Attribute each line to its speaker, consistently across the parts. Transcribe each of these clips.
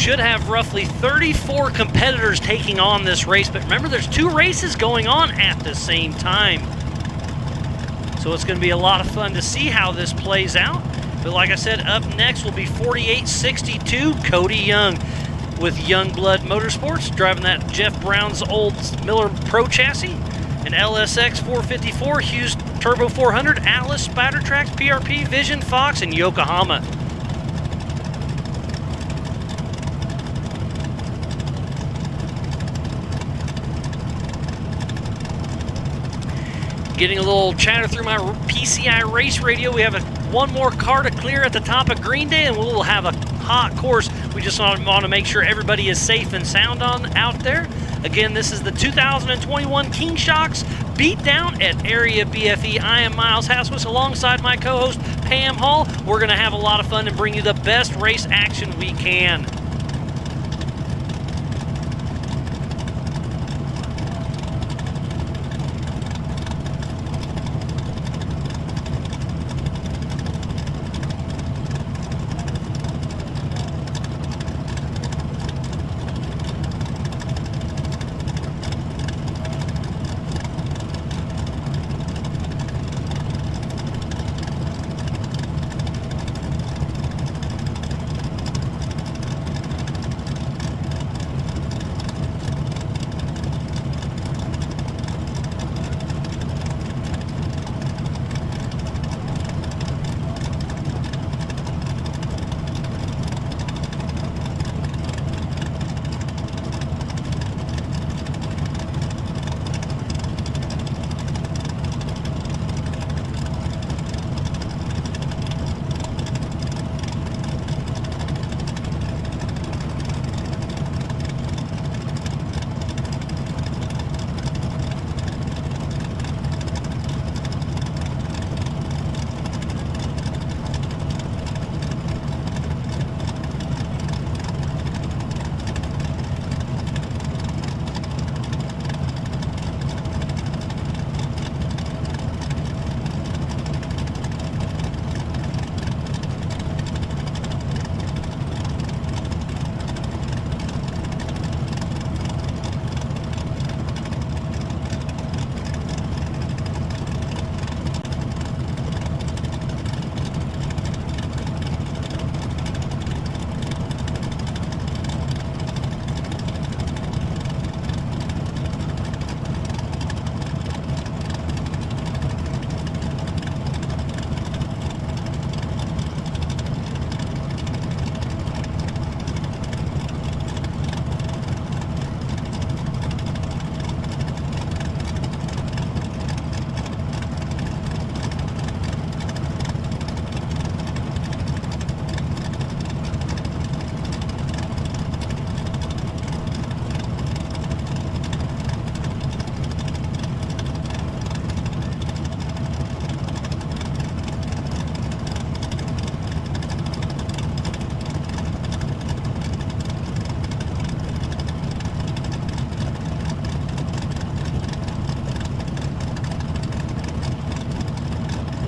Speaker 1: should have roughly 34 competitors taking on this race, but remember there's 2 races going on at the same time. So it's going to be a lot of fun to see how this plays out. But like I said, up next will be 4862 Cody Young with Youngblood Motorsports, driving that Jeff Brown's old Miller Pro chassis, an LSX 454, Hughes Turbo 400, Atlas, Spider Tracks, PRP, Vision, Fox, and Yokohama. Getting a little chatter through my PCI race radio. We have one more car to clear at the top of Green Day, and we'll have a hot course. We just want to make sure everybody is safe and sound out there. Again, this is the 2021 King Shocks Beatdown at Area BFE. I am Miles Haswitz alongside my co-host Pam Hall. We're going to have a lot of fun and bring you the best race action we can.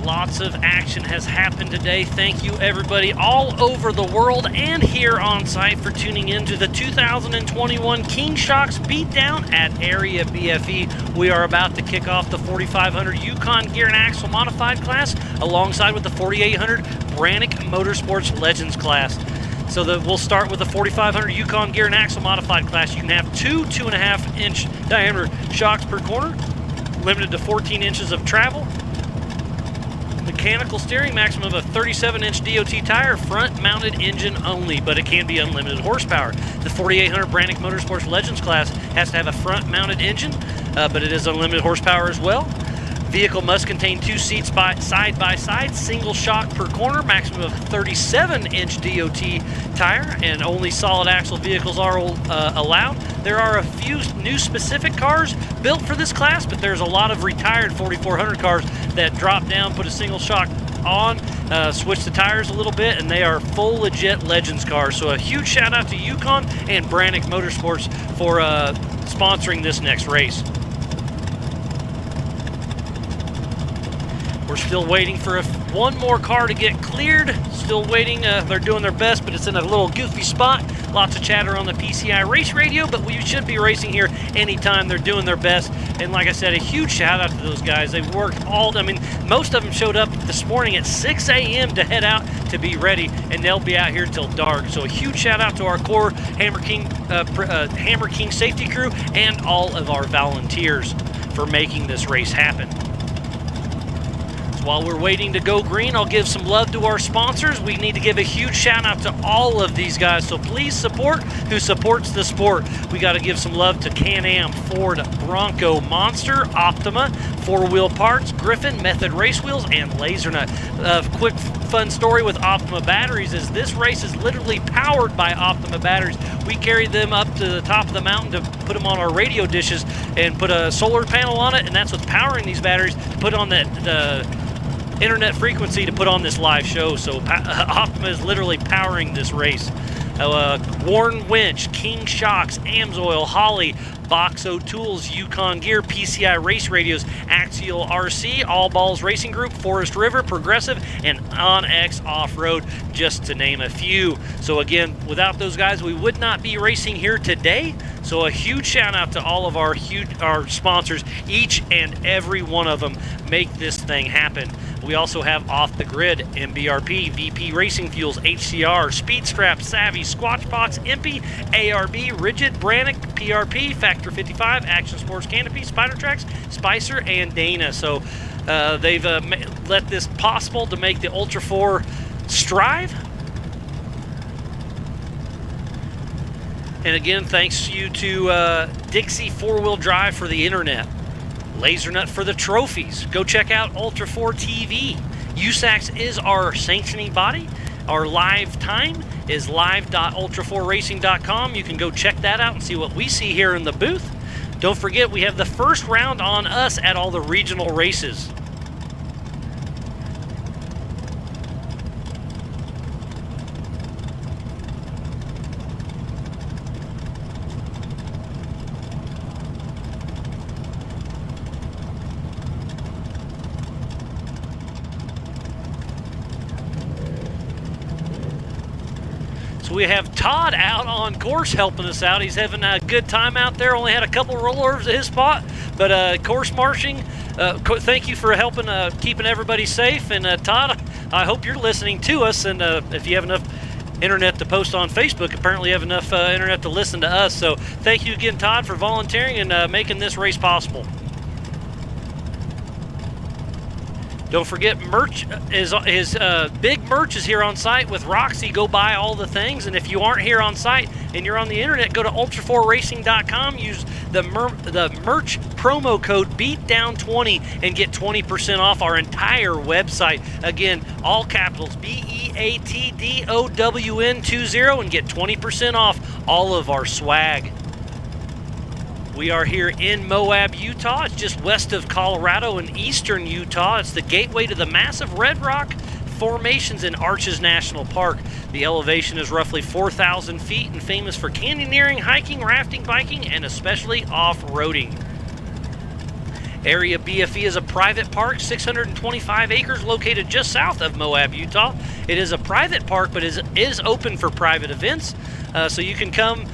Speaker 1: Lots of action has happened today. Thank you everybody all over the world and here on site for tuning in to the 2021 King Shocks Beatdown at Area BFE. We are about to kick off the 4500 Yukon Gear and Axle Modified class alongside with the 4800 Brannick Motorsports Legends class. So we'll start with the 4500 Yukon Gear and Axle Modified class. You can have two 2.5 inch diameter shocks per corner, limited to 14 inches of travel. Mechanical steering, maximum of a 37-inch DOT tire, front-mounted engine only, but it can be unlimited horsepower. The 4800 Brannick Motorsports Legends class has to have a front-mounted engine, but it is unlimited horsepower as well. Vehicle must contain 2 seats side by side, single shock per corner, maximum of 37-inch DOT tire, and only solid axle vehicles are allowed. There are a few new specific cars built for this class, but there's a lot of retired 4400 cars that drop down, put a single shock on, switch the tires a little bit, and they are full legit Legends cars. So a huge shout out to Yukon and Brannick Motorsports for sponsoring this next race. We're We're still waiting for one more car to get cleared. Still waiting. They're doing their best, but it's in a little goofy spot. Lots of chatter on the PCI race radio, but we should be racing here anytime. They're doing their best. And like I said, a huge shout out to those guys. They've worked most of them showed up this morning at 6 a.m. to head out to be ready, and they'll be out here till dark. So a huge shout out to our core Hammer King safety crew and all of our volunteers for making this race happen. While we're waiting to go green, I'll give some love to our sponsors. We need to give a huge shout out to all of these guys, so please support who supports the sport. We got to give some love to Can-Am, Ford, Bronco, Monster, Optima, 4-Wheel Parts, Griffin, Method Race Wheels, and LaserNut. Quick fun story with Optima batteries is this race is literally powered by Optima batteries. We carried them up to the top of the mountain to put them on our radio dishes and put a solar panel on it, and that's what's powering these batteries to put on the internet frequency to put on this live show. So Optima is literally powering this race. Warren Winch, King Shocks, Amsoil, Holly, Boxo Tools, Yukon Gear, PCI Race Radios, Axial RC, All Balls Racing Group, Forest River, Progressive, and OnX Off-Road, just to name a few. So again, without those guys, we would not be racing here today. So a huge shout out to all of our sponsors. Each and every one of them make this thing happen. We also have Off the Grid, MBRP, VP Racing Fuels, HCR, Speed Strap, Savvy, Squatchbox, Impy, ARB, Rigid, Brannick, PRP, Factor 55, Action Sports Canopy, Spider Tracks, Spicer, and Dana. So they've let this possible to make the Ultra 4 strive. And again, thanks you to Dixie 4-Wheel Drive for the internet. LaserNut for the trophies. Go check out Ultra 4 TV. USACS is our sanctioning body. Our live time is live.ultra4racing.com. You can go check that out and see what we see here in the booth. Don't forget, we have the first round on us at all the regional races. We have Todd out on course helping us out. He's having a good time out there. Only had a couple rollovers at his spot, but course marching. Thank you for helping keeping everybody safe. And Todd, I hope you're listening to us. And if you have enough internet to post on Facebook, apparently you have enough internet to listen to us. So thank you again, Todd, for volunteering and making this race possible. Don't forget, merch is big merch is here on site with Roxy. Go buy all the things, and if you aren't here on site and you're on the internet, go to ultra4racing.com. Use the merch promo code BEATDOWN20 and get 20% off our entire website. Again, all capitals BEATDOWN20 and get 20% off all of our swag. We are here in Moab, Utah. It's just west of Colorado in eastern Utah. It's the gateway to the massive Red Rock formations in Arches National Park. The elevation is roughly 4,000 feet and famous for canyoneering, hiking, rafting, biking, and especially off-roading. Area BFE is a private park, 625 acres, located just south of Moab, Utah. It is a private park, but is open for private events, so you can come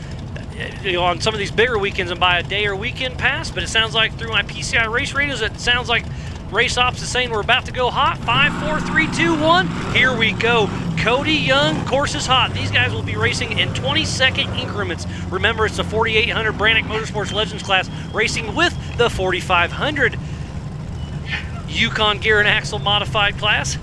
Speaker 1: on some of these bigger weekends and buy a day or weekend pass. But it sounds like through my PCI race radios, it sounds like Race Ops is saying we're about to go hot. 5, 4, 3, 2, 1. Here we go. Cody Young, course is hot. These guys will be racing in 20-second increments. Remember, it's the 4800 Brannick Motorsports Legends class racing with the 4500 Yukon Gear and Axle modified class.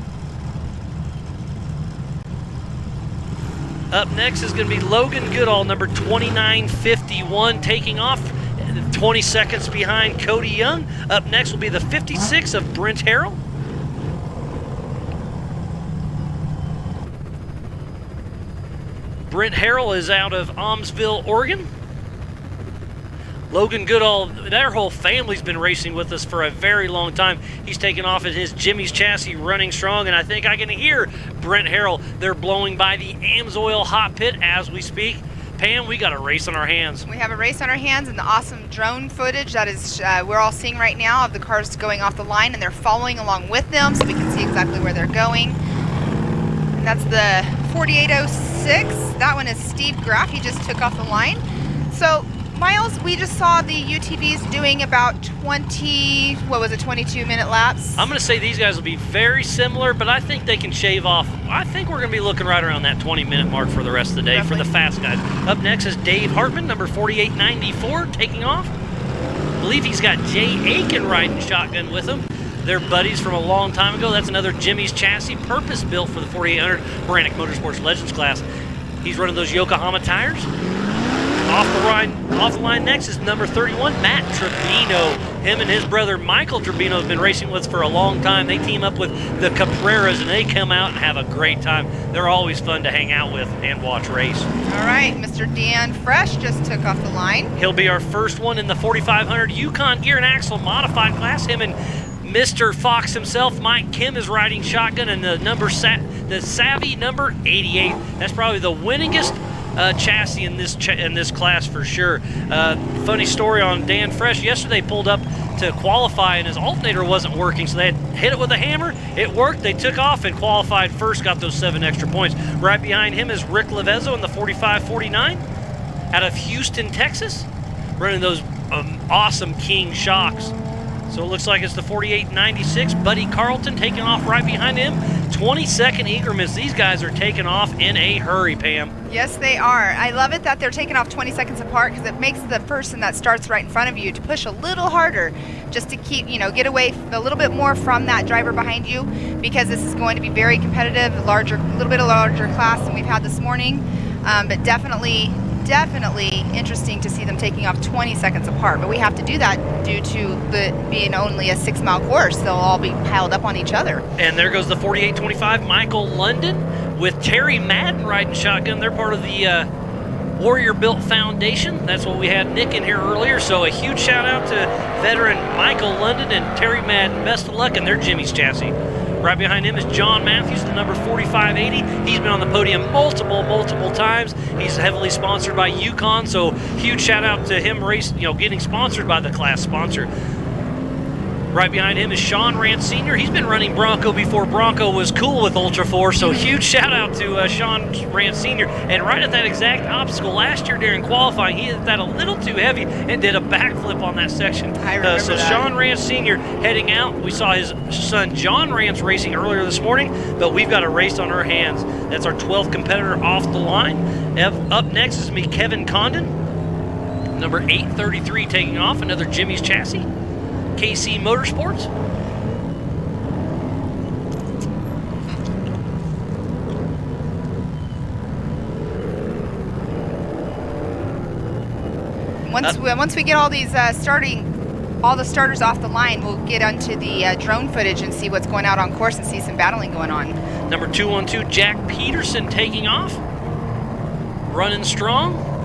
Speaker 1: Up next is going to be Logan Goodall, number 2951, taking off 20 seconds behind Cody Young. Up next will be the 56 of Brent Harrell. Brent Harrell is out of Almsville, Oregon. Logan Goodall, their whole family's been racing with us for a very long time. He's taken off in his Jimmy's chassis, running strong, and I think I can hear Brent Harrell. They're blowing by the Amsoil hot pit as we speak. Pam, we got a race on our hands.
Speaker 2: We have a race on our hands, and the awesome drone footage that is we're all seeing right now of the cars going off the line, and they're following along with them so we can see exactly where they're going. And that's the 4806. That one is Steve Graff. He just took off the line. So Miles, we just saw the UTVs doing about 22-minute laps.
Speaker 1: I'm going to say these guys will be very similar, but I think they can shave off. I think we're going to be looking right around that 20-minute mark for the rest of the day for the fast guys. Up next is Dave Hartman, number 4894, taking off. I believe he's got Jay Aiken riding shotgun with him. They're buddies from a long time ago. That's another Jimmy's chassis, purpose-built for the 4800 Brannick Motorsports Legends class. He's running those Yokohama tires. Off the line next is number 31, Matt Tribino. Him and his brother Michael Tribino have been racing with us for a long time. They team up with the Capreras, and they come out and have a great time. They're always fun to hang out with and watch race.
Speaker 2: All right, Mr. Dan Fresh just took off the line.
Speaker 1: He'll be our first one in the 4500 Yukon Gear and Axle Modified class. Him and Mr. Fox himself, Mike Kim, is riding shotgun, and the Savvy number 88. That's probably the winningest chassis in this class for sure. Funny story on Dan Fresh. Yesterday pulled up to qualify and his alternator wasn't working, so they had hit it with a hammer. It worked. They took off and qualified first, got those 7 extra points. Right behind him is Rick Levezzo in the 4549 out of Houston, Texas, running those awesome King shocks. So it looks like it's the 4896. Buddy Carlton taking off right behind him. 22nd increments. These guys are taking off in a hurry, Pam.
Speaker 2: Yes, they are. I love it that they're taking off 20 seconds apart because it makes the person that starts right in front of you to push a little harder just to keep, get away a little bit more from that driver behind you, because this is going to be very competitive, a little bit of larger class than we've had this morning, but definitely interesting to see them taking off 20 seconds apart. But we have to do that due to the being only a 6-mile course. They'll all be piled up on each other.
Speaker 1: And there goes the 4825 Michael London with Terry Madden riding shotgun. They're part of the Warrior Built Foundation. That's what we had Nick in here earlier. So a huge shout out to veteran Michael London and Terry Madden. Best of luck in their Jimmy's chassis. Right behind him is John Matthews, the number 4580. He's been on the podium multiple times. He's heavily sponsored by Yukon, so huge shout out to him getting sponsored by the class sponsor. Right behind him is Sean Rance Sr. He's been running Bronco before Bronco was cool with Ultra 4, so huge shout out to Sean Rance Sr. And right at that exact obstacle last year during qualifying, he hit that a little too heavy and did a backflip on that section.
Speaker 2: I remember
Speaker 1: so
Speaker 2: that.
Speaker 1: Sean Rance Sr. heading out. We saw his son John Rance racing earlier this morning, but we've got a race on our hands. That's our 12th competitor off the line. Up next is me, Kevin Condon, number 833, taking off, another Jimmy's chassis. KC Motorsports.
Speaker 2: Once we get all these all the starters off the line, we'll get onto the drone footage and see what's going out on course and see some battling going on.
Speaker 1: Number 212, Jack Peterson taking off, running strong.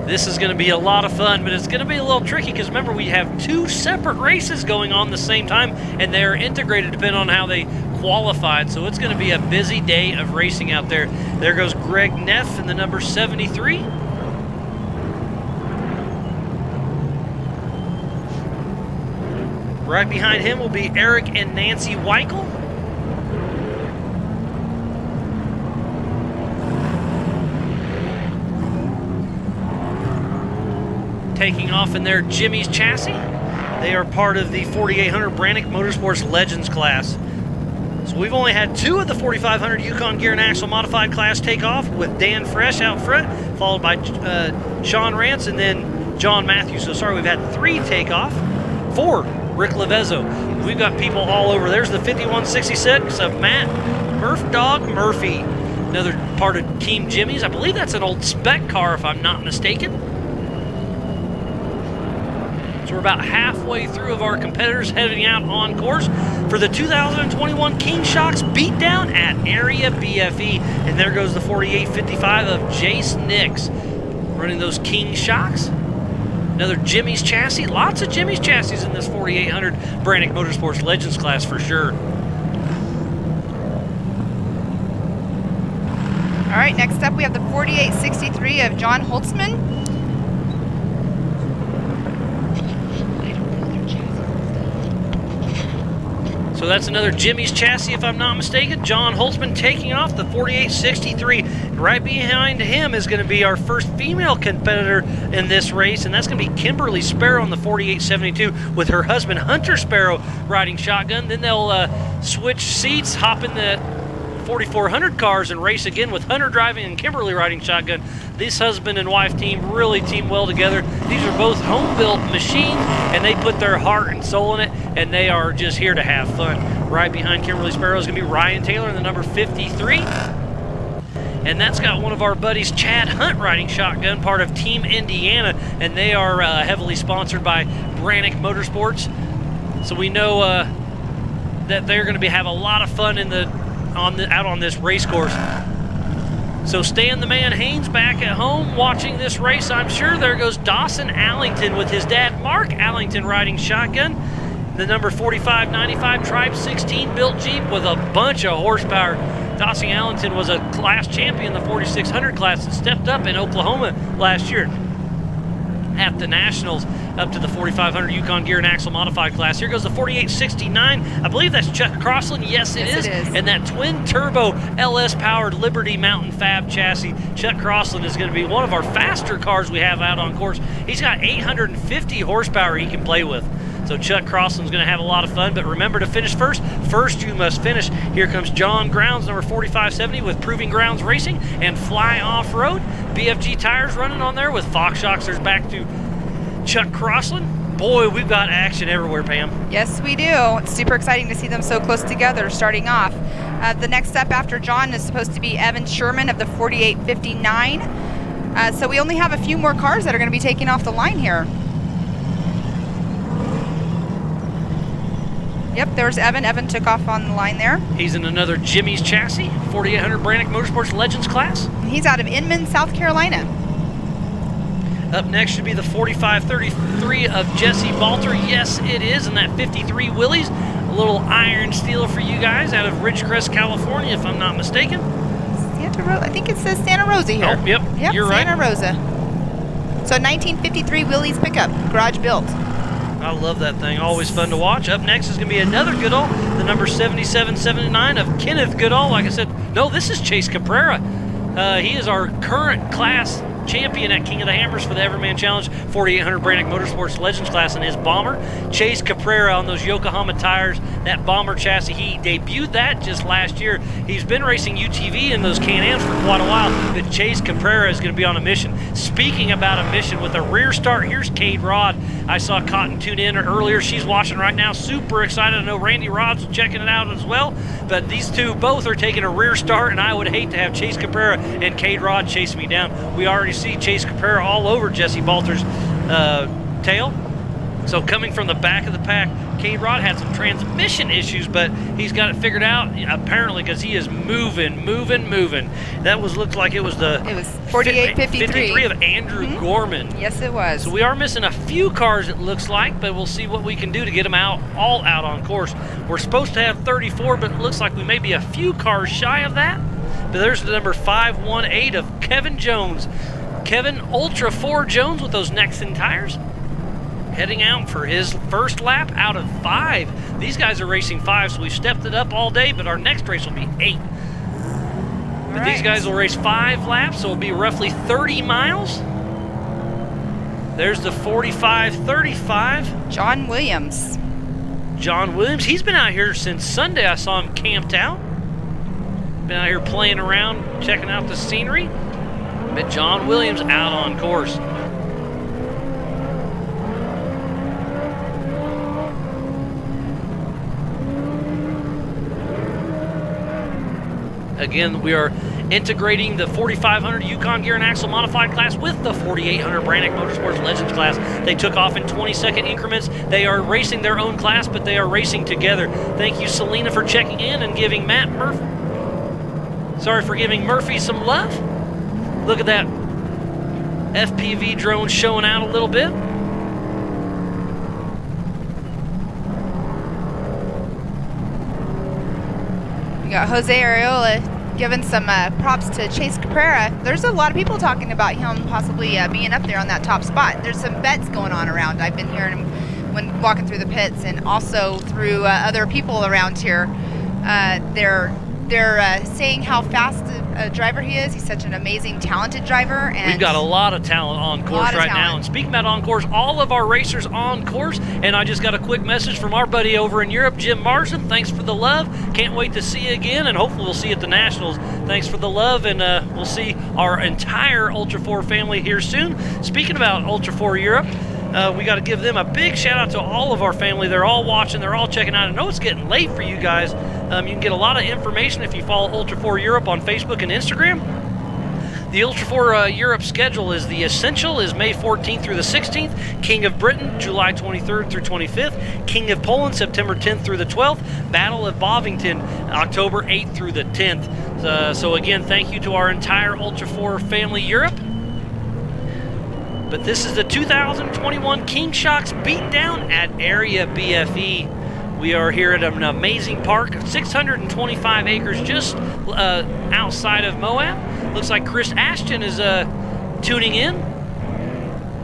Speaker 1: This is going to be a lot of fun, but it's going to be a little tricky because remember, we have 2 separate races going on the same time, and they're integrated depending on how they qualified. So it's going to be a busy day of racing out there. There goes Greg Neff in the number 73. Right behind him will be Eric and Nancy Weichel. Taking off in their Jimmy's chassis. They are part of the 4800 Brannick Motorsports Legends class. So we've only had 2 of the 4500 Yukon Gear and Axle Modified class take off, with Dan Fresh out front, followed by Sean Rance and then John Matthews. So sorry, we've had 3 take off. 4, Rick Levezzo. We've got people all over. There's the 5166 of Matt Murph Dog Murphy, another part of Team Jimmy's. I believe that's an old spec car if I'm not mistaken. So we're about halfway through of our competitors heading out on course for the 2021 King Shocks Beatdown at Area BFE. And there goes the 4855 of Jace Nix, running those King Shocks. Another Jimmy's chassis. Lots of Jimmy's chassis in this 4800 Brannick Motorsports Legends class for sure.
Speaker 2: All right, next up we have the 4863 of John Holtzman.
Speaker 1: So that's another Jimmy's chassis, if I'm not mistaken. John Holtzman taking off the 4863. Right behind him is going to be our first female competitor in this race, and that's going to be Kimberly Sparrow on the 4872 with her husband Hunter Sparrow riding shotgun. Then they'll switch seats, hop in the 4400 cars and race again with Hunter driving and Kimberly riding shotgun. This husband and wife team really team well together. These are both home-built machines, and they put their heart and soul in it, and they are just here to have fun. Right behind Kimberly Sparrow is going to be Ryan Taylor in the number 53. And that's got one of our buddies, Chad Hunt, riding shotgun, part of Team Indiana, and they are heavily sponsored by Brannick Motorsports. So we know that they're going to have a lot of fun out on this race course. So Stan the Man Haynes back at home watching this race, I'm sure. There goes Dawson Allington with his dad, Mark Allington, riding shotgun. The number 4595 Tribe 16 built Jeep with a bunch of horsepower. Dawson Allington was a class champion in the 4600 class and stepped up in Oklahoma last year at the Nationals up to the 4500 Yukon Gear and Axle Modified class. Here goes the 4869. I believe that's Chuck Crossland. Yes, it is. And that twin turbo LS powered Liberty Mountain Fab chassis. Chuck Crossland is going to be one of our faster cars we have out on course. He's got 850 horsepower he can play with. So Chuck Crossland's going to have a lot of fun, but remember to finish first. First you must finish. Here comes John Grounds, number 4570 with Proving Grounds Racing and Fly Off-Road. BFG tires running on there with Fox shocks. There's back to Chuck Crossland. Boy, we've got action everywhere, Pam.
Speaker 2: Yes, we do. It's super exciting to see them so close together starting off. The next step after John is supposed to be Evan Sherman of the 4859. So we only have a few more cars that are going to be taking off the line here. Yep, there's Evan. Evan took off on the line there.
Speaker 1: He's in another Jimmy's chassis, 4800 Brannick Motorsports Legends class.
Speaker 2: He's out of Inman, South Carolina.
Speaker 1: Up next should be the 4533 of Jesse Balter. Yes, it is, and that 53 Willys. A little iron steel for you guys out of Ridgecrest, California, if I'm not mistaken.
Speaker 2: I think it says Santa Rosa here.
Speaker 1: Oh, yep, you're
Speaker 2: Santa
Speaker 1: right.
Speaker 2: Rosa. So 1953 Willys pickup, garage built.
Speaker 1: I love that thing. Always fun to watch. Up next is going to be another Goodall, the number 7779 of Kenneth Goodall. Like I said, no, this is Chase Caprera. He is our current class champion at King of the Hammers for the Everman Challenge 4800 Brannick Motorsports Legends class in his Bomber. Chase Caprera on those Yokohama tires, that Bomber chassis. He debuted that just last year. He's been racing UTV in those Can-Ams for quite a while, but Chase Caprera is going to be on a mission. Speaking about a mission with a rear start, here's Cade Rod. I saw Cotton tune in earlier. She's watching right now. Super excited. I know Randy Rod's checking it out as well, but these two both are taking a rear start, and I would hate to have Chase Caprera and Cade Rod chase me down. We already see Chase Caprera all over Jesse Balter's tail. So coming from the back of the pack, Cade Rod had some transmission issues, but he's got it figured out apparently because he is moving. That looked like it was the
Speaker 2: 4853
Speaker 1: of Andrew Gorman.
Speaker 2: Yes, it was.
Speaker 1: So we are missing a few cars, it looks like, but we'll see what we can do to get them all out on course. We're supposed to have 34, but it looks like we may be a few cars shy of that. But there's the number 518 of Kevin Jones. Kevin Ultra 4 Jones with those Nexen tires, heading out for his first lap out of 5. These guys are racing 5, so we've stepped it up all day, but our next race will be 8. But these guys will race 5 laps, so it'll be roughly 30 miles. There's the 4535.
Speaker 2: John Williams.
Speaker 1: John Williams, he's been out here since Sunday. I saw him camped out. Been out here playing around, checking out the scenery. But John Williams out on course. Again, we are integrating the 4500 Yukon Gear and Axle Modified class with the 4800 Brannick Motorsports Legends class. They took off in 20-second increments. They are racing their own class, but they are racing together. Thank you, Selena, for checking in and giving giving Murphy some love. Look at that FPV drone showing out a little bit.
Speaker 2: We got Jose Areola giving some props to Chase Caprera. There's a lot of people talking about him possibly being up there on that top spot. There's some bets going on around. I've been hearing him when walking through the pits, and also through other people around here. They're saying how fast a driver he is. He's such an amazing, talented driver. And
Speaker 1: we've got a lot of talent on course right now. And speaking about on course, all of our racers on course. And I just got a quick message from our buddy over in Europe, Jim Marsden. Thanks for the love. Can't wait to see you again, and hopefully we'll see you at the Nationals. Thanks for the love, and we'll see our entire Ultra 4 family here soon. Speaking about Ultra 4 Europe, we got to give them a big shout out to all of our family. They're all watching, they're all checking out. I know it's getting late for you guys. You can get a lot of information if you follow Ultra 4 Europe on Facebook and Instagram. The Ultra 4 Europe schedule is the Essential is May 14th through the 16th, King of Britain July 23rd through 25th, King of Poland September 10th through the 12th, Battle of Bovington October 8th through the 10th. So again, thank you to our entire Ultra 4 family Europe. But this is the 2021 King Shocks Beatdown at Area BFE. We are here at an amazing park, 625 acres just outside of Moab. Looks like Chris Ashton is tuning in.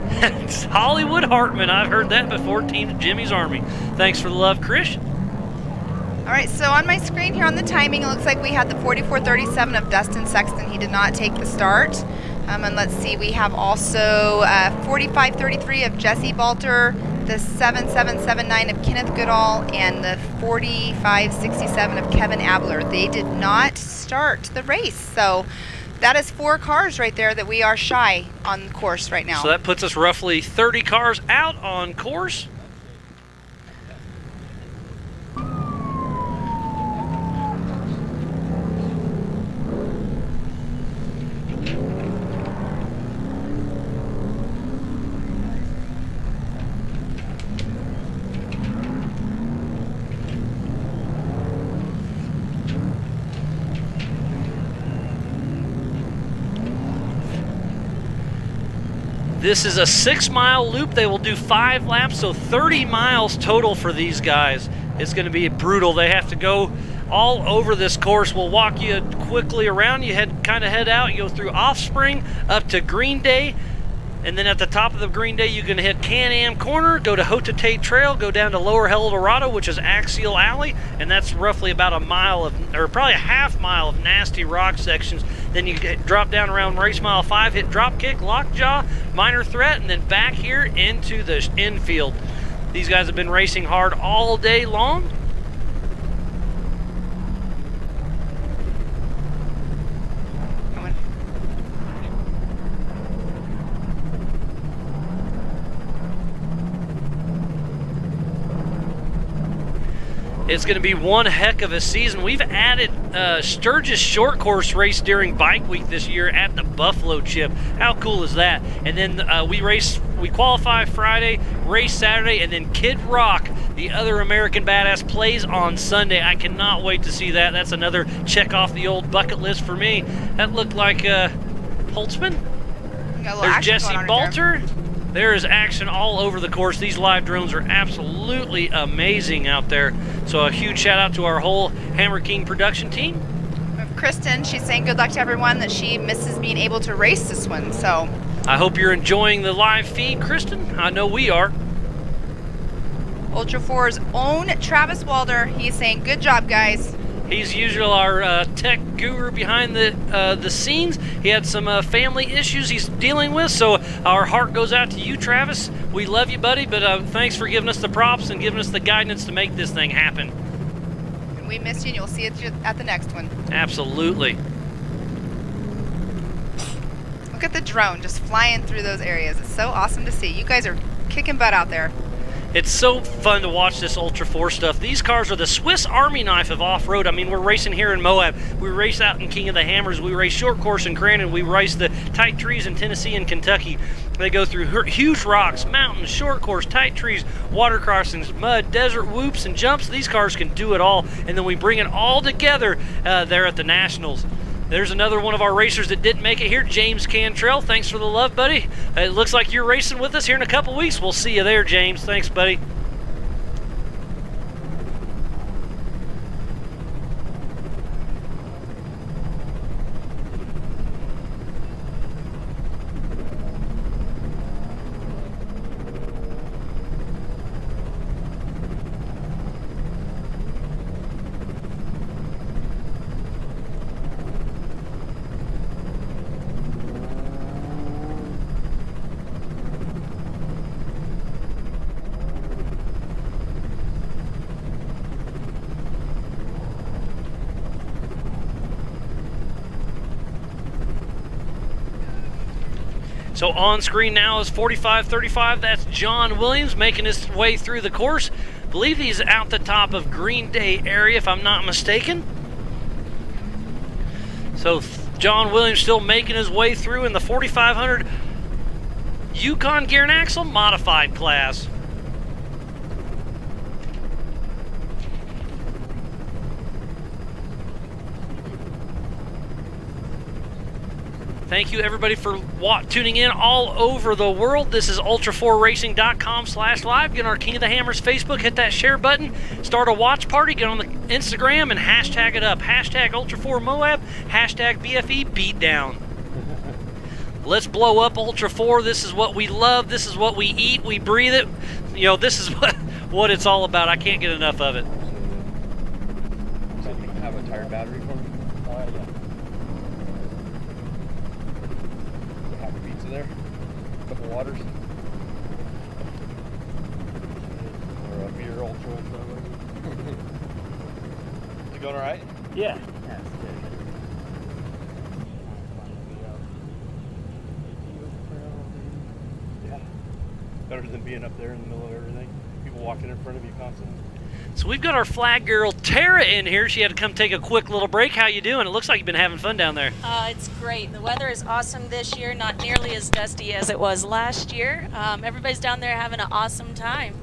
Speaker 1: It's Hollywood Hartman. I've heard that before, team to Jimmy's Army. Thanks for the love, Chris.
Speaker 2: All right, so on my screen here on the timing, it looks like we had the 44:37 of Dustin Sexton. He did not take the start. And let's see, we have also 45:33 of Jesse Balter, the 7779 of Kenneth Goodall, and the 45:67 of Kevin Abler. They did not start the race, so that is 4 cars right there that we are shy on course right now.
Speaker 1: So that puts us roughly 30 cars out on course. This is a 6-mile loop. They will do 5 laps, so 30 miles total for these guys. It's going to be brutal. They have to go all over this course. We'll walk you quickly around. You kind of head out. You go through Offspring up to Green Day, and then at the top of the Green Day, you can hit Can-Am Corner, go to Hotate Trail, go down to Lower El Dorado, which is Axial Alley, and that's roughly about a mile of, or probably a half mile of nasty rock sections. Then you drop down around race mile 5, hit Dropkick, Lockjaw, Minor Threat, and then back here into the infield. These guys have been racing hard all day long. It's going to be one heck of a season. We've added Sturgis short course race during Bike Week this year at the Buffalo Chip. How cool is that? And then we qualify Friday, race Saturday, and then Kid Rock, the other American badass, plays on Sunday. I cannot wait to see that. That's another check off the old bucket list for me. That looked like Holtzman. There's Jesse Balter. There is action all over the course. These live drones are absolutely amazing out there. So a huge shout out to our whole Hammer King production team.
Speaker 2: Kristen, she's saying good luck to everyone, that she misses being able to race this one. So
Speaker 1: I hope you're enjoying the live feed, Kristen. I know we are.
Speaker 2: Ultra 4's own Travis Walder, he's saying good job, guys.
Speaker 1: He's usually our tech guru behind the scenes. He had some family issues he's dealing with, so our heart goes out to you, Travis. We love you, buddy, but thanks for giving us the props and giving us the guidance to make this thing happen.
Speaker 2: And we missed you, and you'll see it at the next one.
Speaker 1: Absolutely.
Speaker 2: Look at the drone just flying through those areas. It's so awesome to see. You guys are kicking butt out there.
Speaker 1: It's so fun to watch this Ultra 4 stuff. These cars are the Swiss Army knife of off-road. I mean, we're racing here in Moab. We race out in King of the Hammers. We race short course in Crandon. We race the tight trees in Tennessee and Kentucky. They go through huge rocks, mountains, short course, tight trees, water crossings, mud, desert, whoops, and jumps. These cars can do it all. And then we bring it all together there at the Nationals. There's another one of our racers that didn't make it here, James Cantrell. Thanks for the love, buddy. It looks like you're racing with us here in a couple weeks. We'll see you there, James. Thanks, buddy. So on screen now is 45-35. That's John Williams making his way through the course. I believe he's out the top of Green Day area, if I'm not mistaken. So John Williams still making his way through in the 4500 Yukon gear and axle modified class. Thank you everybody for tuning in all over the world. This is ultra4racing.com/live. Get on our King of the Hammers Facebook, hit that share button, start a watch party, get on the Instagram and hashtag it up. Hashtag Ultra4Moab, hashtag BFE Beatdown. Let's blow up Ultra 4. This is what we love. This is what we eat. We breathe it. You know, this is what it's all about. I can't get enough of it.
Speaker 3: So you have a tire battery for me? Yeah. How many pizza there? A couple waters? Or a beer ultra in front of you? You going alright?
Speaker 4: Yeah. That's good.
Speaker 3: Yeah. Better than being up there in the middle of everything. People walking in front of you constantly.
Speaker 1: So we've got our flag girl Tara in here. She had to come take a quick little break. How you doing? It looks like you've been having fun down there.
Speaker 5: It's great. The weather is awesome this year, not nearly as dusty as it was last year. Everybody's down there having an awesome time.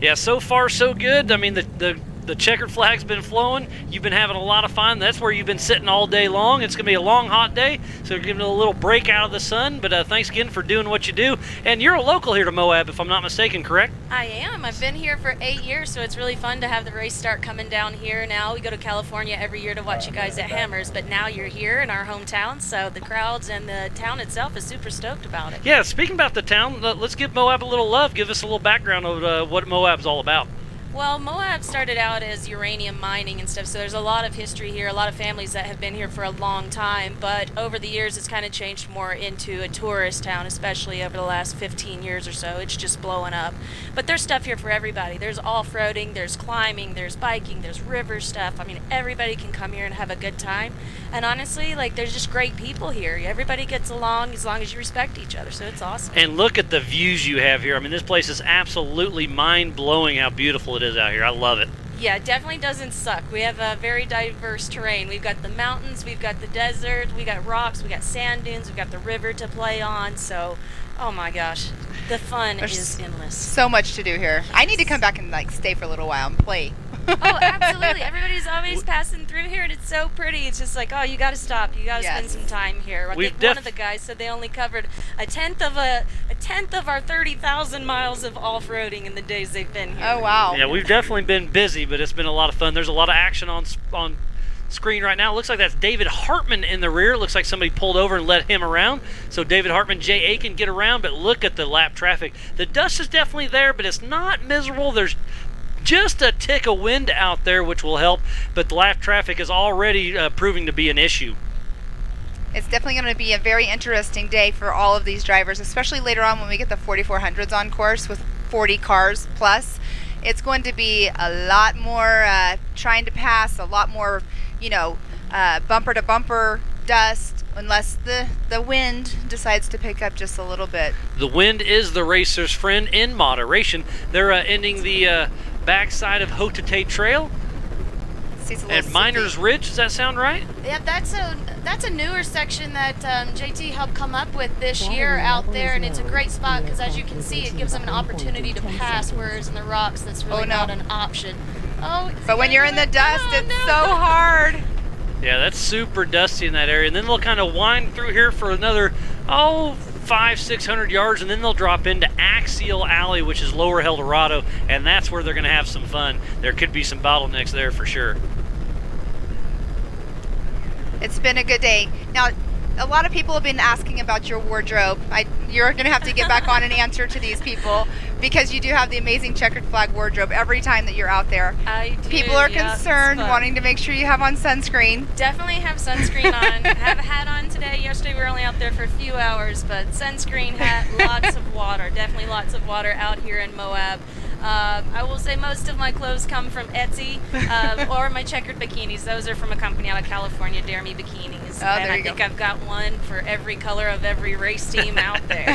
Speaker 1: Yeah, so far so good. I mean, the checkered flag's been flowing. You've been having a lot of fun. That's where you've been sitting all day long. It's going to be a long, hot day, so we're giving it a little break out of the sun. But thanks again for doing what you do. And you're a local here to Moab, if I'm not mistaken, correct?
Speaker 5: I am. I've been here for 8 years, so it's really fun to have the race start coming down here now. We go to California every year to watch you guys at Hammers, but now you're here in our hometown, so the crowds and the town itself is super stoked about it.
Speaker 1: Yeah, speaking about the town, let's give Moab a little love. Give us a little background of what Moab's all about.
Speaker 5: Well, Moab started out as uranium mining and stuff, so there's a lot of history here, a lot of families that have been here for a long time, but over the years it's kind of changed more into a tourist town, especially over the last 15 years or so. It's just blowing up. But there's stuff here for everybody. There's off-roading, there's climbing, there's biking, there's river stuff. I mean, everybody can come here and have a good time. And honestly, like, there's just great people here. Everybody gets along as long as you respect each other, so it's awesome.
Speaker 1: And look at the views you have here. I mean, this place is absolutely mind-blowing how beautiful it is out here. I love it.
Speaker 5: Yeah, it definitely doesn't suck. We have a very diverse terrain. We've got the mountains, we've got the desert, we got rocks, we got sand dunes, we've got the river to play on. So, oh my gosh, the fun is endless.
Speaker 2: So much to do here. I need to come back and like stay for a little while and play.
Speaker 5: Oh, absolutely. Everybody's always passing through here, and it's so pretty. It's just like, oh, you got to stop. You got to spend some time here. I think one of the guys said they only covered a tenth of our 30,000 miles of off-roading in the days they've been here.
Speaker 2: Oh, wow.
Speaker 1: Yeah, we've definitely been busy, but it's been a lot of fun. There's a lot of action on screen right now. It looks like that's David Hartman in the rear. It looks like somebody pulled over and let him around. So David Hartman, Jay Aiken get around, but look at the lap traffic. The dust is definitely there, but it's not miserable. There's just a tick of wind out there, which will help, but the lap traffic is already proving to be an issue.
Speaker 2: It's definitely going to be a very interesting day for all of these drivers, especially later on when we get the 4400s on course with 40 cars plus. It's going to be a lot more trying to pass, a lot more, you know, bumper to bumper dust, unless the wind decides to pick up just a little bit.
Speaker 1: The wind is the racer's friend in moderation. They're ending the backside of Hotate Trail at Miners Ridge. Does that sound right?
Speaker 6: Yeah, that's a newer section that JT helped come up with this year out there, and it's a great spot because, as you can see, it gives them an opportunity to pass, whereas in the rocks that's really not an option. Oh,
Speaker 2: but when you're in the dust, it's so hard.
Speaker 1: Yeah, that's super dusty in that area, and then they'll kind of wind through here for another 500-600 yards, and then they'll drop into Axial Alley, which is Lower Eldorado, and that's where they're going to have some fun. There could be some bottlenecks there for sure.
Speaker 2: It's been a good day. Now, a lot of people have been asking about your wardrobe. You're going to have to get back on and answer to these people because you do have the amazing checkered flag wardrobe every time that you're out there.
Speaker 5: I do.
Speaker 2: People are concerned, wanting to make sure you have on sunscreen.
Speaker 5: Definitely have sunscreen on. Have a hat on today. Yesterday we were only out there for a few hours, but sunscreen, hat, lots of water. Definitely lots of water out here in Moab. I will say most of my clothes come from Etsy or my checkered bikinis. Those are from a company out of California, Dare Me Bikinis. Yes,
Speaker 2: Oh,
Speaker 5: and
Speaker 2: there
Speaker 5: I
Speaker 2: you
Speaker 5: think
Speaker 2: go.
Speaker 5: I've got one for every color of every race team out there.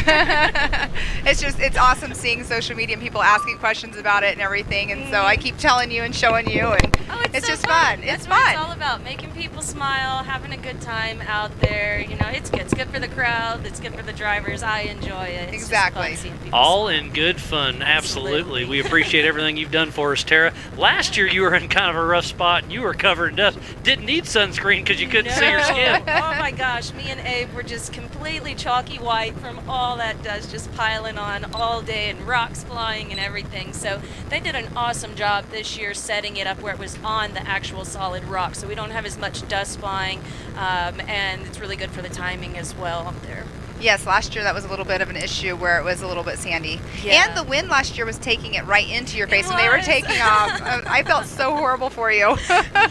Speaker 2: It's awesome seeing social media and people asking questions about it and everything. And so I keep telling you and showing you, and
Speaker 5: Oh,
Speaker 2: it's
Speaker 5: so
Speaker 2: just fun.
Speaker 5: That's
Speaker 2: It's
Speaker 5: what it's
Speaker 2: fun.
Speaker 5: all about, making people smile, having a good time out there. You know, it's good. It's good for the crowd. It's good for the drivers. I enjoy it. It's
Speaker 2: Exactly.
Speaker 5: Just fun seeing people
Speaker 1: All
Speaker 5: smile.
Speaker 1: in good fun, absolutely.
Speaker 5: Absolutely.
Speaker 1: We appreciate everything you've done for us, Tara. Last year you were in kind of a rough spot and you were covered in dust. Didn't need sunscreen because you couldn't see your
Speaker 5: No.
Speaker 1: skin.
Speaker 5: Oh my gosh, me and Abe were just completely chalky white from all that dust just piling on all day and rocks flying and everything. So they did an awesome job this year setting it up where it was on the actual solid rock, so we don't have as much dust flying, and it's really good for the timing as well up there.
Speaker 2: Yes, last year that was a little bit of an issue where it was a little bit sandy.
Speaker 5: Yeah.
Speaker 2: And the wind last year was taking it right into your face
Speaker 5: It
Speaker 2: when they were
Speaker 5: was.
Speaker 2: taking off. I felt so horrible for you.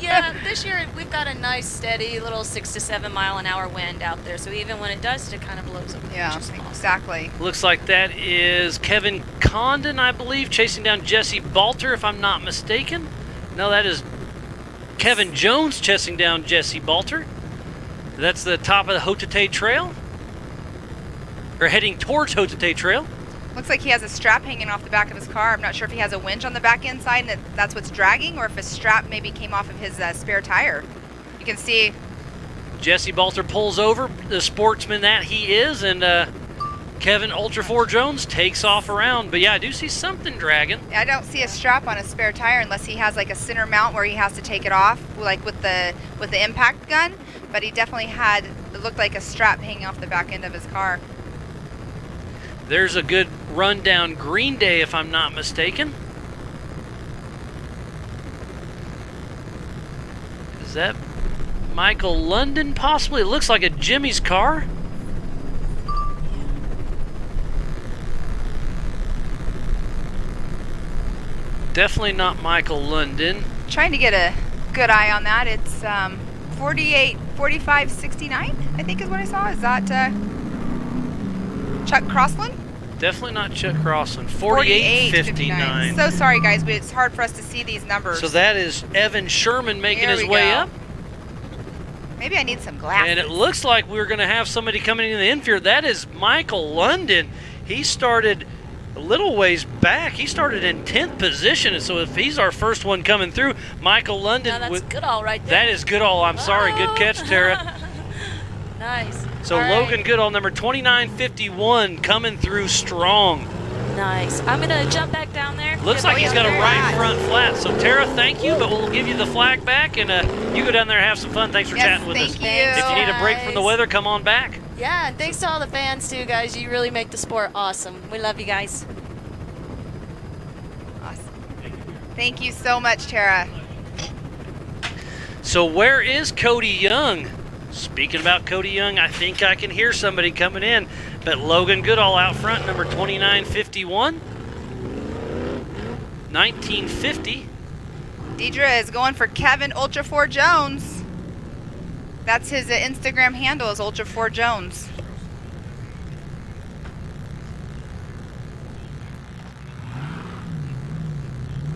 Speaker 5: Yeah, this year we've got a nice steady little 6 to 7 mile an hour wind out there, so even when it does, it kind of blows over.
Speaker 2: Yeah,
Speaker 5: which is awesome.
Speaker 2: exactly.
Speaker 1: Looks like that is Kevin Condon, I believe, chasing down Jesse Balter, if I'm not mistaken. No, that is Kevin Jones chasing down Jesse Balter. That's the top of the Hotate Trail. Or heading towards Hotate Trail.
Speaker 2: Looks like he has a strap hanging off the back of his car. I'm not sure if he has a winch on the back end side and that's what's dragging, or if a strap maybe came off of his spare tire. You can see.
Speaker 1: Jesse Balter pulls over, the sportsman that he is, and Kevin Ultra 4 Jones takes off around. But yeah, I do see something dragging.
Speaker 2: I don't see a strap on a spare tire unless he has like a center mount where he has to take it off, like with the impact gun. But he definitely had, it looked like a strap hanging off the back end of his car.
Speaker 1: There's a good run down Green Day, if I'm not mistaken. Is that Michael London, possibly? It looks like a Jimmy's car. Definitely not Michael London.
Speaker 2: Trying to get a good eye on that. It's 4569, I think is what I saw. Is that Chuck Crossland?
Speaker 1: Definitely not Chuck Crossland. 4859.
Speaker 2: So sorry, guys, but it's hard for us to see these numbers.
Speaker 1: So that is Evan Sherman making
Speaker 2: There
Speaker 1: his
Speaker 2: we
Speaker 1: way
Speaker 2: go.
Speaker 1: up.
Speaker 2: Maybe I need some glasses.
Speaker 1: And it looks like we're going to have somebody coming in the infield. That is Michael London. He started a little ways back. He started in 10th position. And so if he's our first one coming through, Michael London.
Speaker 5: Now that's
Speaker 1: with,
Speaker 5: good all right there.
Speaker 1: that is good all. I'm sorry. Good catch, Tara.
Speaker 5: Nice.
Speaker 1: So
Speaker 5: All right.
Speaker 1: Logan Goodall, number 2951, coming through strong.
Speaker 5: Nice. I'm going to jump back down there.
Speaker 1: Looks like he's got a right front flat. So Tara, thank you, but we'll give you the flag back, and you go down there and have some fun. Thanks for
Speaker 2: Yes,
Speaker 1: chatting with us.
Speaker 2: thank you.
Speaker 1: If you need a break from the weather, come on back.
Speaker 6: Yeah, and thanks to all the fans too, guys. You really make the sport awesome.
Speaker 5: We love you guys.
Speaker 2: Awesome. Thank you so much, Tara.
Speaker 1: So where is Cody Young? Speaking about Cody Young, I think I can hear somebody coming in. But Logan Goodall out front, number 2951. 1950.
Speaker 2: Deidre is going for Kevin Ultra 4 Jones. That's his Instagram handle is Ultra 4 Jones.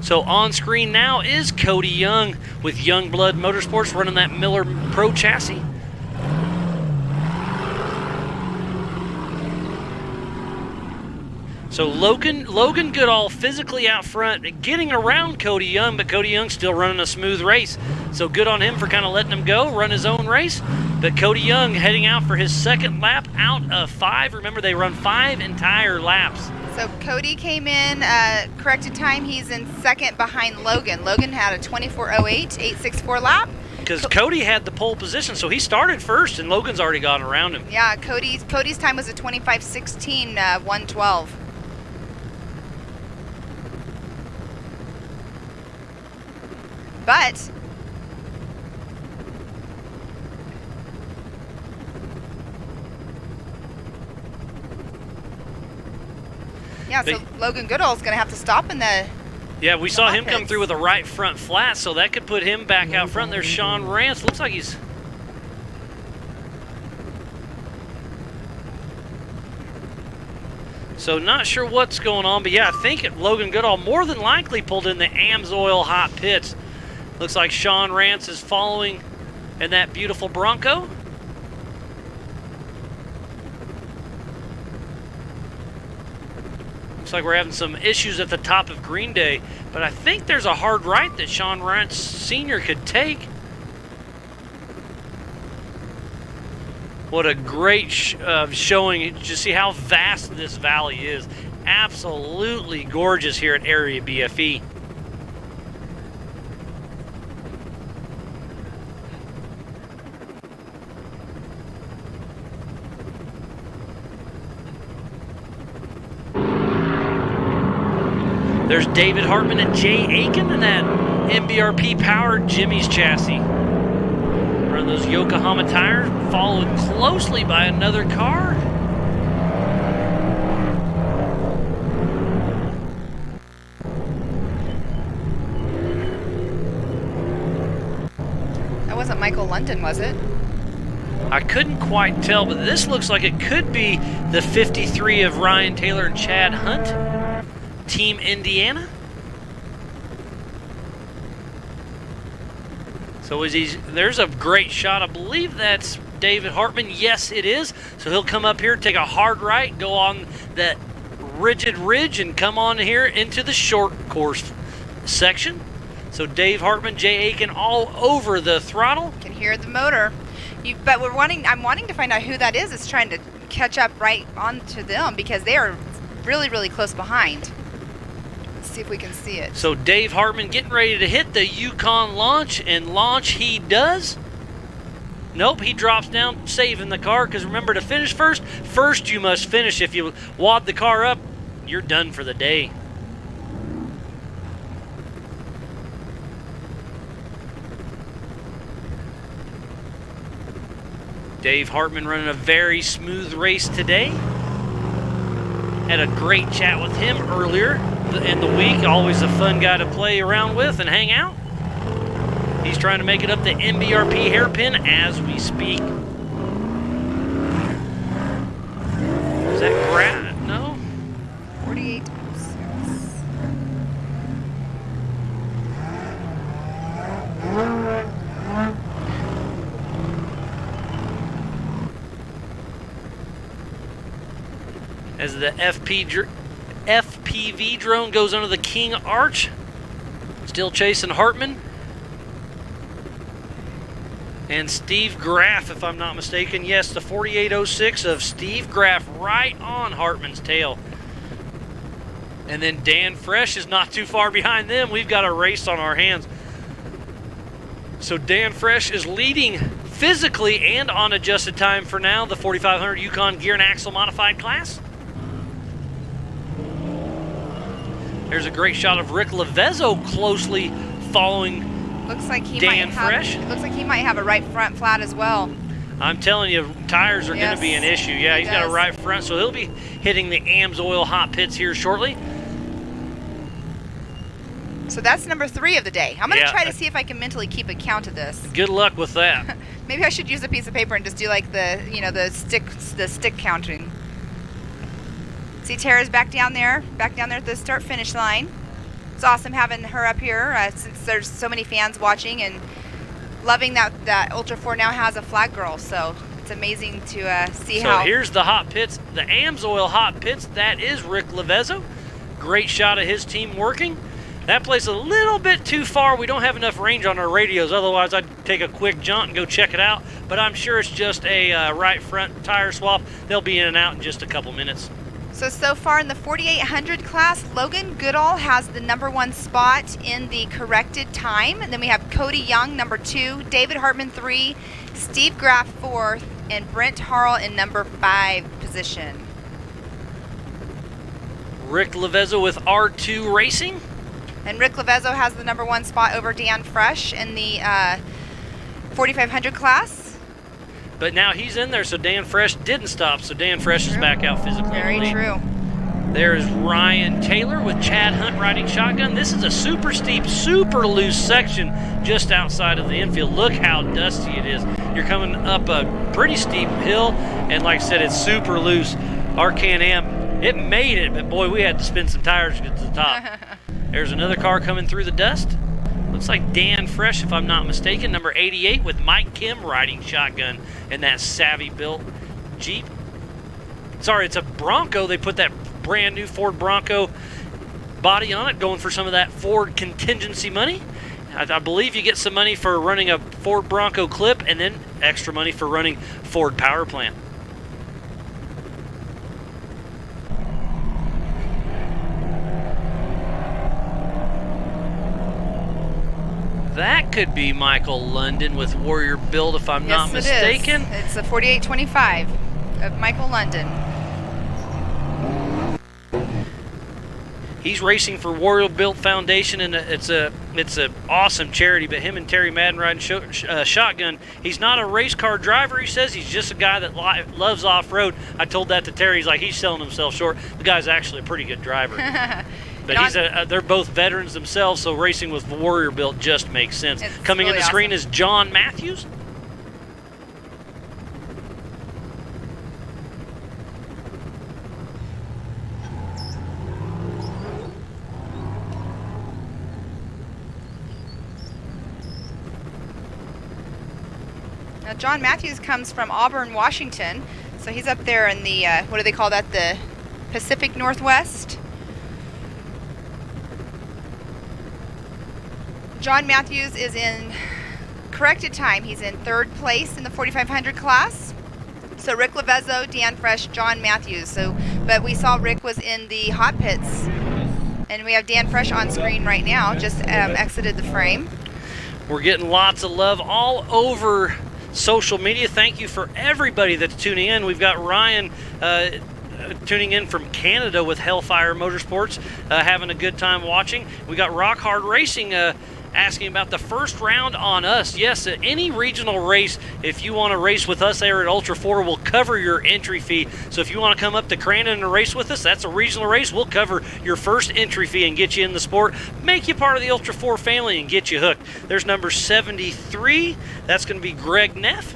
Speaker 1: So on screen now is Cody Young with Youngblood Motorsports running that Miller Pro chassis. So Logan Goodall physically out front, getting around Cody Young, but Cody Young still running a smooth race. So good on him for kind of letting him go, run his own race. But Cody Young heading out for his second lap out of 5. Remember, they run 5 entire laps.
Speaker 2: So Cody came in, corrected time. He's in second behind Logan. Logan had a 24:08, 864 lap.
Speaker 1: Because Cody had the pole position, so he started first, and Logan's already gone around him.
Speaker 2: Yeah, Cody's time was a 25:16, 112. But yeah, so Logan Goodall's going to have to stop in the.
Speaker 1: Yeah, we saw him
Speaker 2: hot
Speaker 1: come
Speaker 2: pits.
Speaker 1: through with a right front flat, so that could put him back out front. There's Sean Rance. Looks like he's... So not sure what's going on, but yeah, I think Logan Goodall more than likely pulled in the AMSOIL hot pits. Looks like Sean Rance is following in that beautiful Bronco. Looks like we're having some issues at the top of Green Day, but I think there's a hard right that Sean Rance Sr. could take. What a great showing. Just see how vast this valley is. Absolutely gorgeous here at Area BFE. There's David Hartman and Jay Aiken in that MBRP powered Jimmy's chassis. Run those Yokohama tires, followed closely by another car.
Speaker 2: That wasn't Michael London, was it?
Speaker 1: I couldn't quite tell, but this looks like it could be the 53 of Ryan Taylor and Chad Hunt. Team Indiana. So there's a great shot. I believe that's David Hartman. Yes, it is. So he'll come up here, take a hard right, go on that rigid ridge, and come on here into the short course section. So Dave Hartman, Jay Aiken, all over the throttle.
Speaker 2: Can hear the motor. But I'm wanting to find out who that is. It's trying to catch up right onto them because they are really, really close behind. See if we can see it.
Speaker 1: So Dave Hartman getting ready to hit the Yukon launch, and launch he does. Nope, he drops down, saving the car, because remember, to finish first you must finish. If you wad the car up, you're done for the day. Dave Hartman running a very smooth race today. Had a great chat with him earlier in the week. Always a fun guy to play around with and hang out. He's trying to make it up the MBRP hairpin as we speak. Is that Grant? No?
Speaker 2: 48.
Speaker 1: As the FPV drone goes under the King Arch. Still chasing Hartman. And Steve Graff, if I'm not mistaken. Yes, the 4806 of Steve Graff right on Hartman's tail. And then Dan Fresh is not too far behind them. We've got a race on our hands. So Dan Fresh is leading physically and on adjusted time for now, the 4500 Yukon gear and axle modified class. There's a great shot of Rick Levezzo closely following
Speaker 2: Looks like he
Speaker 1: Dan
Speaker 2: might have,
Speaker 1: Fresh.
Speaker 2: Looks like he might have a right front flat as well.
Speaker 1: I'm telling you, tires are going to be an issue. Yeah, he's got a right front, so he'll be hitting the AMSOIL hot pits here shortly.
Speaker 2: So that's number 3 of the day. I'm going to try to see if I can mentally keep a count of this.
Speaker 1: Good luck with that.
Speaker 2: Maybe I should use a piece of paper and just do like the, the stick counting. See, Tara's back down there at the start-finish line. It's awesome having her up here since there's so many fans watching and loving that Ultra 4 now has a flag girl. So it's amazing to see how.
Speaker 1: So here's the hot pits, the AMSOIL hot pits. That is Rick Levezzo. Great shot of his team working. That place a little bit too far. We don't have enough range on our radios. Otherwise, I'd take a quick jaunt and go check it out. But I'm sure it's just a right front tire swap. They'll be in and out in just a couple minutes.
Speaker 2: So far in the 4800 class, Logan Goodall has the number 1 spot in the corrected time. And then we have Cody Young, number 2, David Hartman, 3, Steve Graff, 4th, and Brent Harrell in number 5 position.
Speaker 1: Rick Levezzo with R2 Racing.
Speaker 2: And Rick Levezzo has the number 1 spot over Dan Fresh in the 4500 class.
Speaker 1: But now he's in there, so Dan Fresh didn't stop, so Dan Fresh is back out physically.
Speaker 2: Very true.
Speaker 1: There's Ryan Taylor with Chad Hunt riding shotgun. This is a super steep, super loose section just outside of the infield. Look how dusty it is. You're coming up a pretty steep hill, and like I said, it's super loose. Our Can-Am, it made it, but boy, we had to spin some tires to get to the top. There's another car coming through the dust. Looks like Dan Fresh, if I'm not mistaken, number 88 with Mike Kim riding shotgun in that savvy built Jeep. Sorry, it's a Bronco. They put that brand new Ford Bronco body on it, going for some of that Ford contingency money. I believe you get some money for running a Ford Bronco clip and then extra money for running Ford power plant. That could be Michael London with Warrior Build, if I'm not mistaken.
Speaker 2: It's a 4825 of Michael London.
Speaker 1: He's racing for Warrior Build Foundation, and it's a awesome charity. But him and Terry Madden riding shotgun. He's not a race car driver. He says he's just a guy that loves off road. I told that to Terry. He's like, he's selling himself short. The guy's actually a pretty good driver. But they're both veterans themselves, so racing with Warrior Built just makes sense. Coming
Speaker 2: really
Speaker 1: in the screen
Speaker 2: awesome.
Speaker 1: is John Matthews.
Speaker 2: Now, John Matthews comes from Auburn, Washington, so he's up there in the, what do they call that, the Pacific Northwest. John Matthews is in corrected time. He's in 3rd place in the 4500 class. So Rick Levezzo, Dan Fresh, John Matthews. But we saw Rick was in the hot pits, and we have Dan Fresh on screen right now. Just exited the frame.
Speaker 1: We're getting lots of love all over social media. Thank you for everybody that's tuning in. We've got Ryan tuning in from Canada with Hellfire Motorsports, having a good time watching. We got Rock Hard Racing asking about the first round on us. Yes, at any regional race, if you want to race with us there at Ultra 4, we'll cover your entry fee. So if you want to come up to Crandon and race with us, that's a regional race. We'll cover your first entry fee and get you in the sport, make you part of the Ultra 4 family, and get you hooked. There's number 73. That's going to be Greg Neff.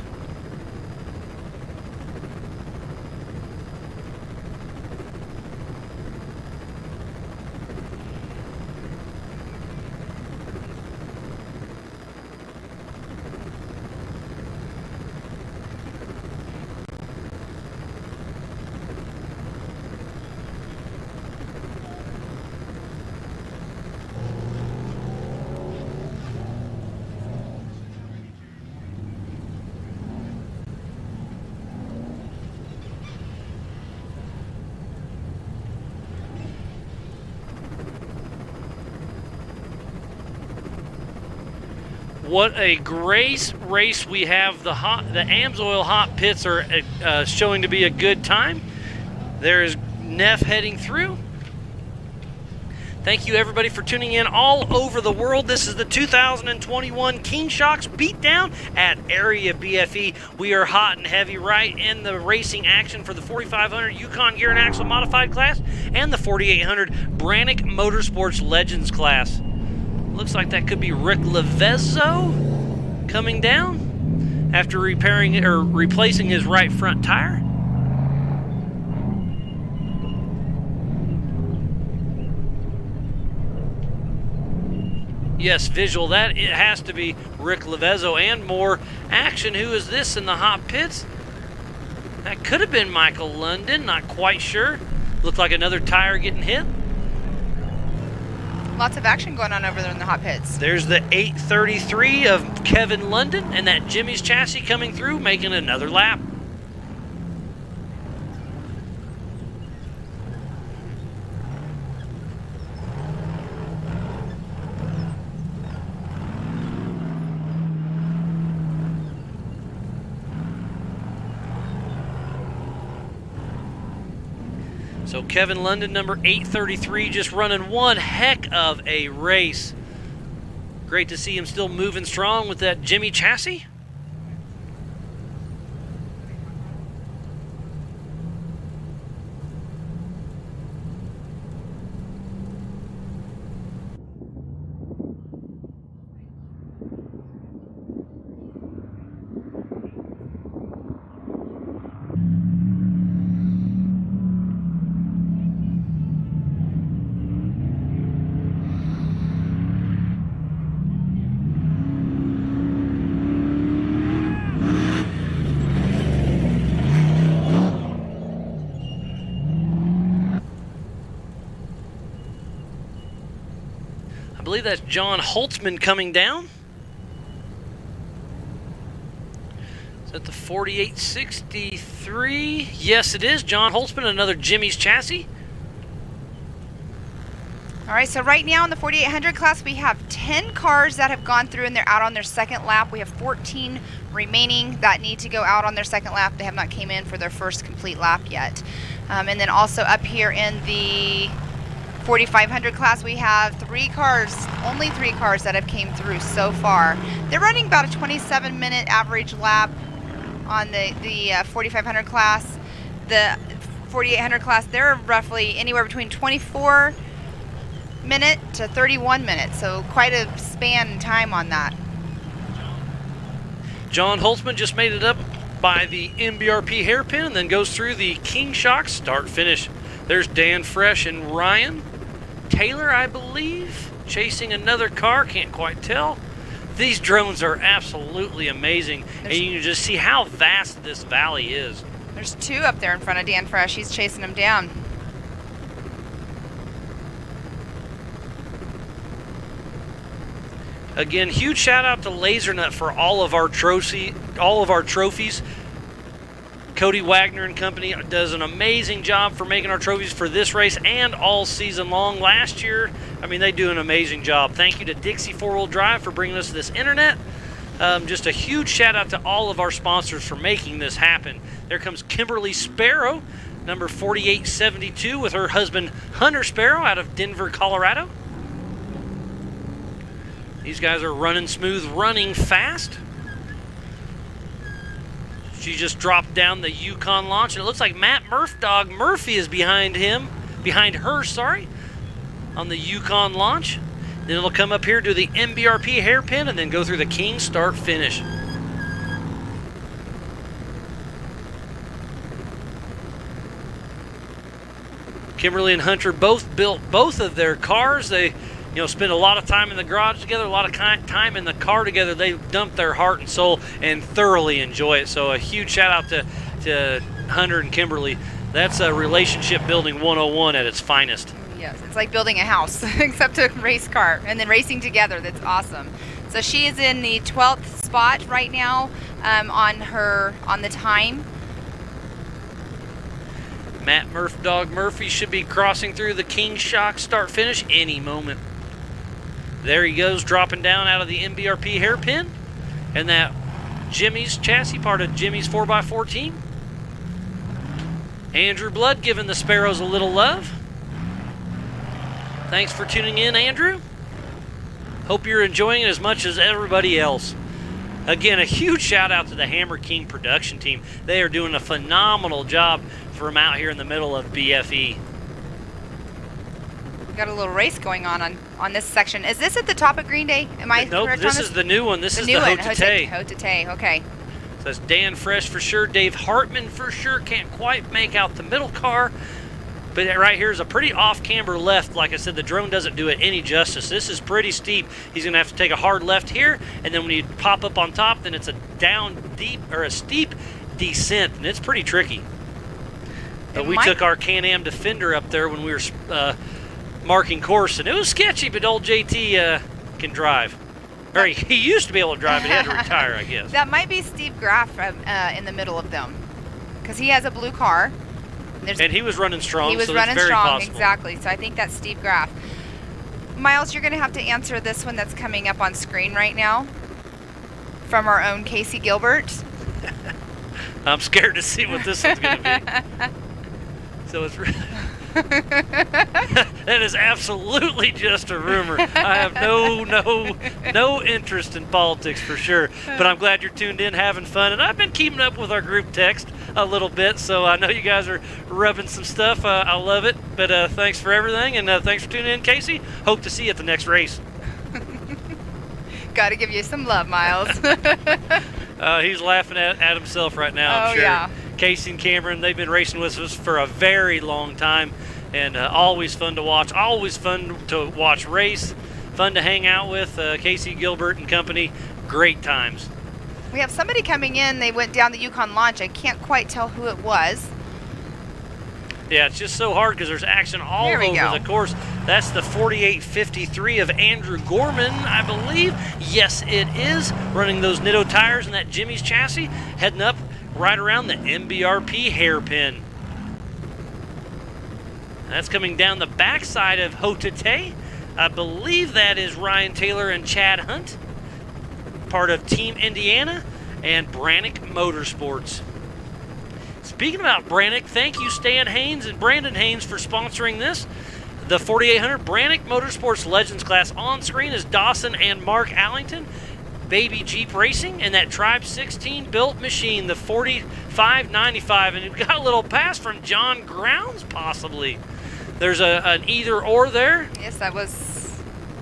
Speaker 1: What a great race we have. The Amsoil hot pits are showing to be a good time. There is Neff heading through. Thank you everybody for tuning in all over the world. This is the 2021 King Shocks Beatdown at Area BFE. We are hot and heavy right in the racing action for the 4500 Yukon Gear and Axle Modified class and the 4800 Brannick Motorsports Legends class. Looks like that could be Rick Levezzo coming down after repairing or replacing his right front tire. Yes, visual. That it has to be Rick Levezzo and more action. Who is this in the hot pits? That could have been Michael London. Not quite sure. Looked like another tire getting hit.
Speaker 2: Lots of action going on over there in the hot pits.
Speaker 1: There's the 833 of Kevin London and that Jimmy's chassis coming through, making another lap. So Kevin London, number 833, just running one heck of a race. Great to see him still moving strong with that Jimmy chassis. believe that's John Holtzman coming down. Is that the 4863? Yes, it is. John Holtzman, another Jimmy's chassis.
Speaker 2: All right, so right now in the 4800 class, we have 10 cars that have gone through and they're out on their second lap. We have 14 remaining that need to go out on their second lap. They have not came in for their first complete lap yet. And then also up here in the 4500 class, we have 3 cars, only 3 cars that have came through so far. They're running about a 27-minute average lap on the 4500 class. The 4800 class, they're roughly anywhere between 24 minute to 31 minutes, so quite a span in time on that.
Speaker 1: John Holtzman just made it up by the MBRP hairpin and then goes through the King Shock start-finish. There's Dan Fresh and Ryan Taylor, I believe, chasing another car, can't quite tell. These drones are absolutely amazing, and you can just see how vast this valley is.
Speaker 2: There's 2 up there in front of Dan Fresh. He's chasing them down.
Speaker 1: Again, huge shout out to LaserNut for all of our trophies. Cody Wagner and company does an amazing job for making our trophies for this race and all season long. Last year, I mean, they do an amazing job. Thank you to Dixie 4-Wheel Drive for bringing us this internet. Just a huge shout out to all of our sponsors for making this happen. There comes Kimberly Sparrow, number 4872, with her husband Hunter Sparrow out of Denver, Colorado. These guys are running smooth, running fast. She just dropped down the Yukon launch, and it looks like Matt Dog Murphy is behind her, on the Yukon launch. Then it'll come up here, do the MBRP hairpin, and then go through the King start finish. Kimberly and Hunter both built both of their cars. They spend a lot of time in the garage together, a lot of time in the car together. They dump their heart and soul and thoroughly enjoy it. So a huge shout out to Hunter and Kimberly. That's a relationship building 101 at its finest.
Speaker 2: Yes, it's like building a house, except a race car, and then racing together. That's awesome. So she is in the 12th spot right now on the time.
Speaker 1: Matt Dog Murphy should be crossing through the King Shock start finish any moment. There he goes, dropping down out of the MBRP hairpin. And that Jimmy's chassis, part of Jimmy's 4x4 team. Andrew Blood giving the Sparrows a little love. Thanks for tuning in, Andrew. Hope you're enjoying it as much as everybody else. Again, a huge shout out to the Hammer King production team. They are doing a phenomenal job from out here in the middle of BFE.
Speaker 2: Got a little race going on this section. Is this at the top of Green Day? Am I
Speaker 1: nope,
Speaker 2: correct
Speaker 1: this
Speaker 2: on
Speaker 1: is the new one. This is the
Speaker 2: Hotete. Hotete, okay.
Speaker 1: So that's Dan Fresh for sure. Dave Hartman for sure. Can't quite make out the middle car. But right here is a pretty off-camber left. Like I said, the drone doesn't do it any justice. This is pretty steep. He's going to have to take a hard left here, and then when you pop up on top, then it's a steep descent, and it's pretty tricky. We took our Can-Am Defender up there when we were marking course, and it was sketchy, but old JT can drive. Or he used to be able to drive, but he had to retire, I guess.
Speaker 2: That might be Steve Graff in the middle of them, because he has a blue car.
Speaker 1: And he was running strong.
Speaker 2: He was running strong, exactly. So I think that's Steve Graff. Miles, you're going to have to answer this one that's coming up on screen right now from our own Casey Gilbert.
Speaker 1: I'm scared to see what this one's going to be. So it's that is absolutely just a rumor. I have no interest in politics for sure. But I'm glad you're tuned in, having fun, and I've been keeping up with our group text a little bit, so I know you guys are rubbing some stuff. I love it. But thanks for everything, and thanks for tuning in, Casey. Hope to see you at the next race.
Speaker 2: Got to give you some love, Miles.
Speaker 1: He's laughing at himself right now, I'm sure.
Speaker 2: Yeah.
Speaker 1: Casey and Cameron, they've been racing with us for a very long time, and always fun to watch. Always fun to watch race. Fun to hang out with. Casey Gilbert and company. Great times.
Speaker 2: We have somebody coming in. They went down the Yukon launch. I can't quite tell who it was.
Speaker 1: Yeah, it's just so hard because there's action all
Speaker 2: There we
Speaker 1: over
Speaker 2: go.
Speaker 1: the course. That's the 48.53 of Andrew Gorman, I believe. Yes, it is. Running those Nitto tires and that Jimmy's chassis, heading up right around the MBRP hairpin. That's coming down the backside of Hotate. I believe that is Ryan Taylor and Chad Hunt, part of Team Indiana and Brannick Motorsports. Speaking about Brannick, thank you Stan Haynes and Brandon Haynes for sponsoring this. The 4800 Brannick Motorsports Legends class. On screen is Dawson and Mark Allington, Baby Jeep Racing, and that Tribe 16 built machine, the 4595. And we've got a little pass from John Grounds, possibly. There's an either or there.
Speaker 2: Yes,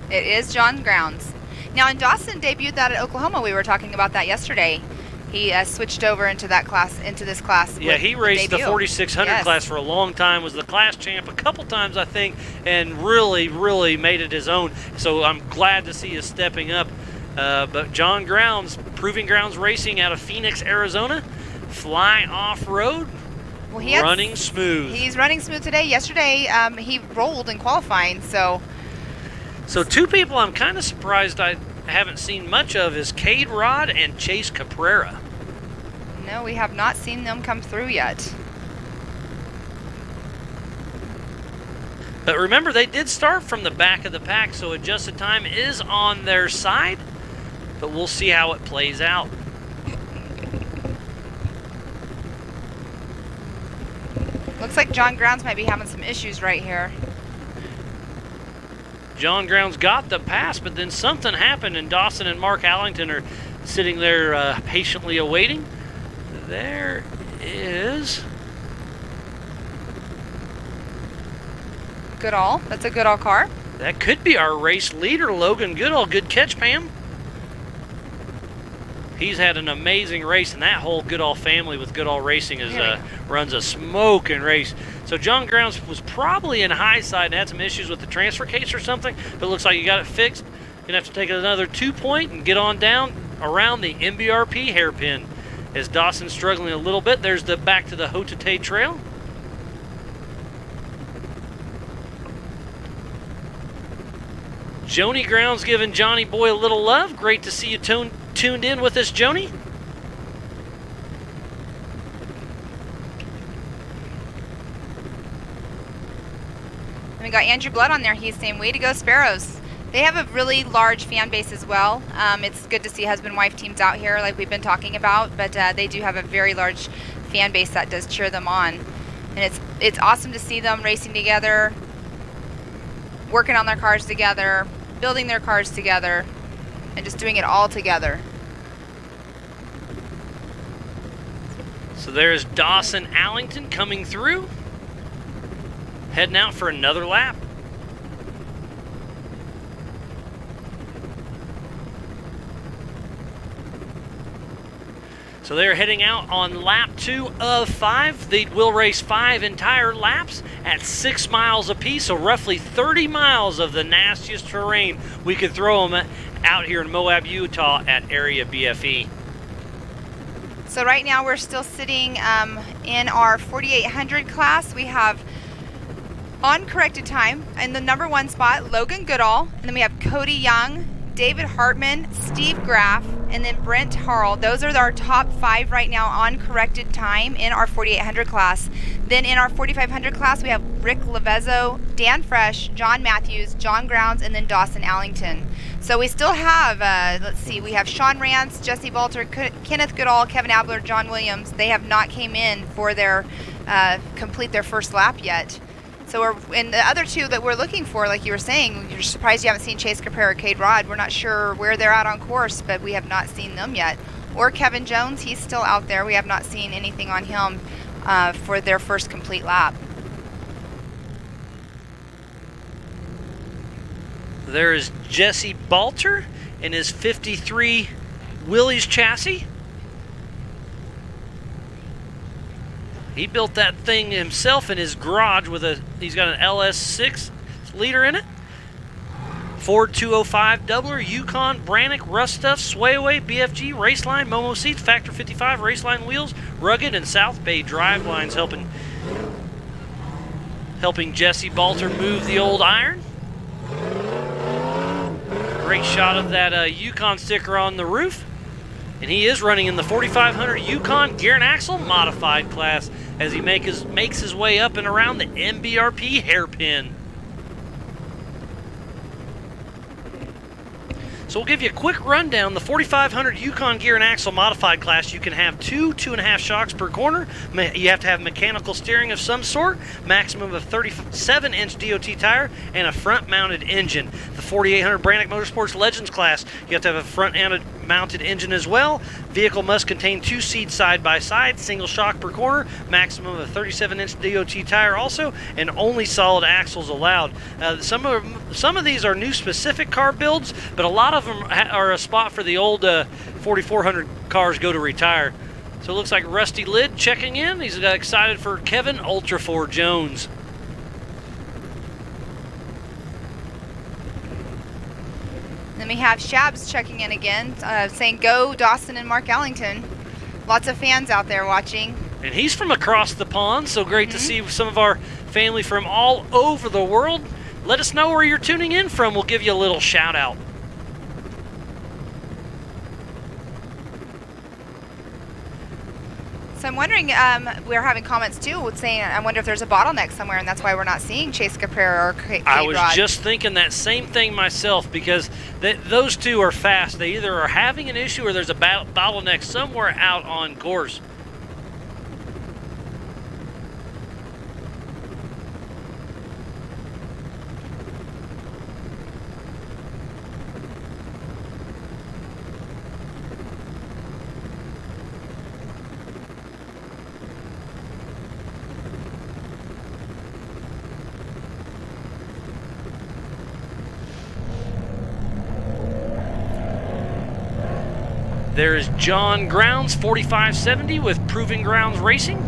Speaker 2: it is John Grounds. Now, in Dawson debuted that at Oklahoma. We were talking about that yesterday. He switched over into this class.
Speaker 1: Yeah, he raced the 4600
Speaker 2: Yes.
Speaker 1: class for a long time, was the class champ a couple times, I think, and really, really made it his own. So I'm glad to see him stepping up. But John Grounds, Proving Grounds Racing out of Phoenix, Arizona, fly off-road,
Speaker 2: Well,
Speaker 1: running smooth.
Speaker 2: He's running smooth today. Yesterday, he rolled in qualifying, so
Speaker 1: So two people I'm kind of surprised I haven't seen much of is Cade Rod and Chase Caprera.
Speaker 2: no, we have not seen them come through yet.
Speaker 1: But remember, they did start from the back of the pack, so adjusted time is on their side. But we'll see how it plays out.
Speaker 2: Looks like John Grounds might be having some issues right here.
Speaker 1: John Grounds got the pass, but then something happened, and Dawson and Mark Allington are sitting there patiently awaiting. There is...
Speaker 2: Goodall. That's a Goodall car.
Speaker 1: That could be our race leader, Logan Goodall. Good catch, Pam. He's had an amazing race, and that whole Goodall family with Goodall Racing runs a smoking race. So John Grounds was probably in high side and had some issues with the transfer case or something, but it looks like you got it fixed. You're going to have to take another 2-point and get on down around the MBRP hairpin. As Dawson's struggling a little bit, there's the back to the Hotate Trail. Joni Grounds giving Johnny Boy a little love. Great to see you tuned in with us, Joni.
Speaker 2: And we got Andrew Blood on there. He's saying, way to go, Sparrows. They have a really large fan base as well. It's good to see husband-wife teams out here like we've been talking about, but they do have a very large fan base that does cheer them on. And it's awesome to see them racing together, working on their cars together, building their cars together, and just doing it all together.
Speaker 1: So there's Dawson Allington coming through, heading out for another lap. So they're heading out on lap 2 of 5. They will race 5 entire laps at 6 miles apiece, so roughly 30 miles of the nastiest terrain we could throw them out here in Moab, Utah at area BFE.
Speaker 2: So right now we're still sitting in our 4800 class. We have on corrected time in the number 1 spot, Logan Goodall, and then we have Cody Young, David Hartman, Steve Graff, and then Brent Harrell. Those are our top 5 right now on corrected time in our 4800 class. Then in our 4500 class, we have Rick Levezzo, Dan Fresh, John Matthews, John Grounds, and then Dawson Allington. So we still have, let's see, we have Sean Rance, Jesse Balter, Kenneth Goodall, Kevin Abler, John Williams. They have not came in for their complete their first lap yet. So we're in the other 2 that we're looking for, like you were saying, you're surprised you haven't seen Chase Caprera or Cade Rod. We're not sure where they're at on course, but we have not seen them yet. Or Kevin Jones, he's still out there. We have not seen anything on him for their first complete lap.
Speaker 1: There is Jesse Balter in his 53 Willys chassis. He built that thing himself in his garage with he's got an LS6 liter in it. Ford 205 doubler, Yukon, Brannick, Rust Stuff, Swayaway, BFG, Raceline, Momo seats, Factor 55, Raceline wheels, rugged and South Bay drive lines helping helping Jesse Balter move the old iron. Great shot of that Yukon sticker on the roof. And he is running in the 4500 Yukon gear and axle modified class as he makes his way up and around the MBRP hairpin. So we'll give you a quick rundown. The 4500 Yukon gear and axle modified class, you can have 2.5 shocks per corner. You have to have mechanical steering of some sort, maximum of 37-inch DOT tire, and a front-mounted engine. The 4800 Brannick Motorsports Legends class, you have to have a front-mounted engine as well. Vehicle must contain 2 seats side-by-side, single shock per corner, maximum of 37-inch DOT tire also, and only solid axles allowed. Some of these are new specific car builds, but a lot of them are a spot for the old 4400 cars go to retire. So it looks like Rusty Lid checking in. He's excited for Kevin Ultra 4 Jones.
Speaker 2: Then we have Shabs checking in again, saying go Dawson and Mark Ellington. Lots of fans out there watching.
Speaker 1: And he's from across the pond, so great to see some of our family from all over the world. Let us know where you're tuning in from. We'll give you a little shout out.
Speaker 2: So I'm wondering, we're having comments too saying, I wonder if there's a bottleneck somewhere and that's why we're not seeing Chase Caprera or Kate
Speaker 1: I was
Speaker 2: Rod.
Speaker 1: just thinking that same thing myself, because those two are fast. They either are having an issue or there's a bottleneck somewhere out on course. There is John Grounds, 4570 with Proving Grounds Racing.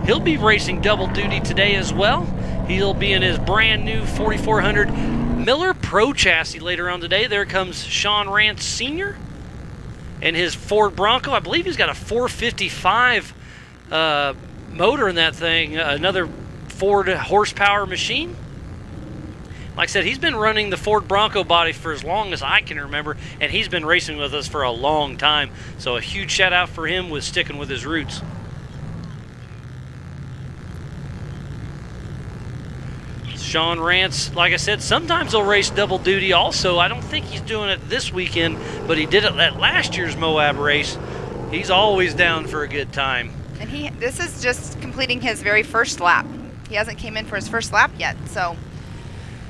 Speaker 1: He'll be racing double duty today as well. He'll be in his brand new 4400 Miller Pro chassis later on today. There comes Sean Rance Sr. and his Ford Bronco. I believe he's got a 455 motor in that thing, another Ford horsepower machine. Like I said, he's been running the Ford Bronco body for as long as I can remember, and he's been racing with us for a long time. So a huge shout out for him with sticking with his roots. Sean Rance, like I said, sometimes he'll race double duty also. I don't think he's doing it this weekend, but he did it at last year's Moab race. He's always down for a good time.
Speaker 2: And this is just completing his very first lap. He hasn't came in for his first lap yet, so.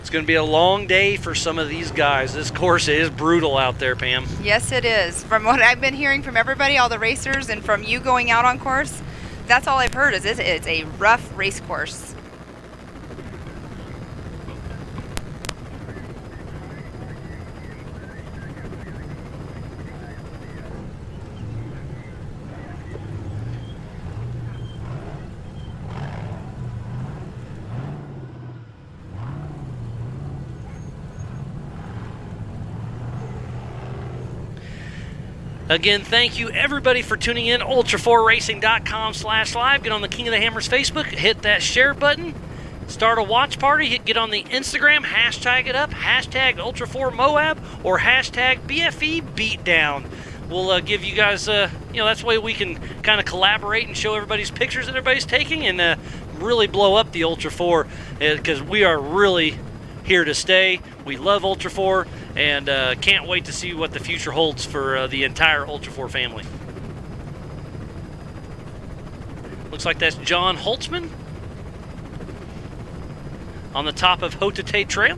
Speaker 1: It's going to be a long day for some of these guys. This course is brutal out there, Pam.
Speaker 2: Yes, it is. From what I've been hearing from everybody, all the racers, and from you going out on course, that's all I've heard is it's a rough race course.
Speaker 1: Again, thank you everybody for tuning in. Ultra4Racing.com/live. Get on the King of the Hammers Facebook. Hit that share button. Start a watch party. Get on the Instagram. Hashtag it up. Hashtag Ultra4Moab or hashtag BFE Beatdown. We'll give you guys, that's the way we can kind of collaborate and show everybody's pictures that everybody's taking and really blow up the Ultra 4 because we are really here to stay. We love Ultra 4 and can't wait to see what the future holds for the entire Ultra 4 family. Looks like that's John Holtzman on the top of Hotate Trail.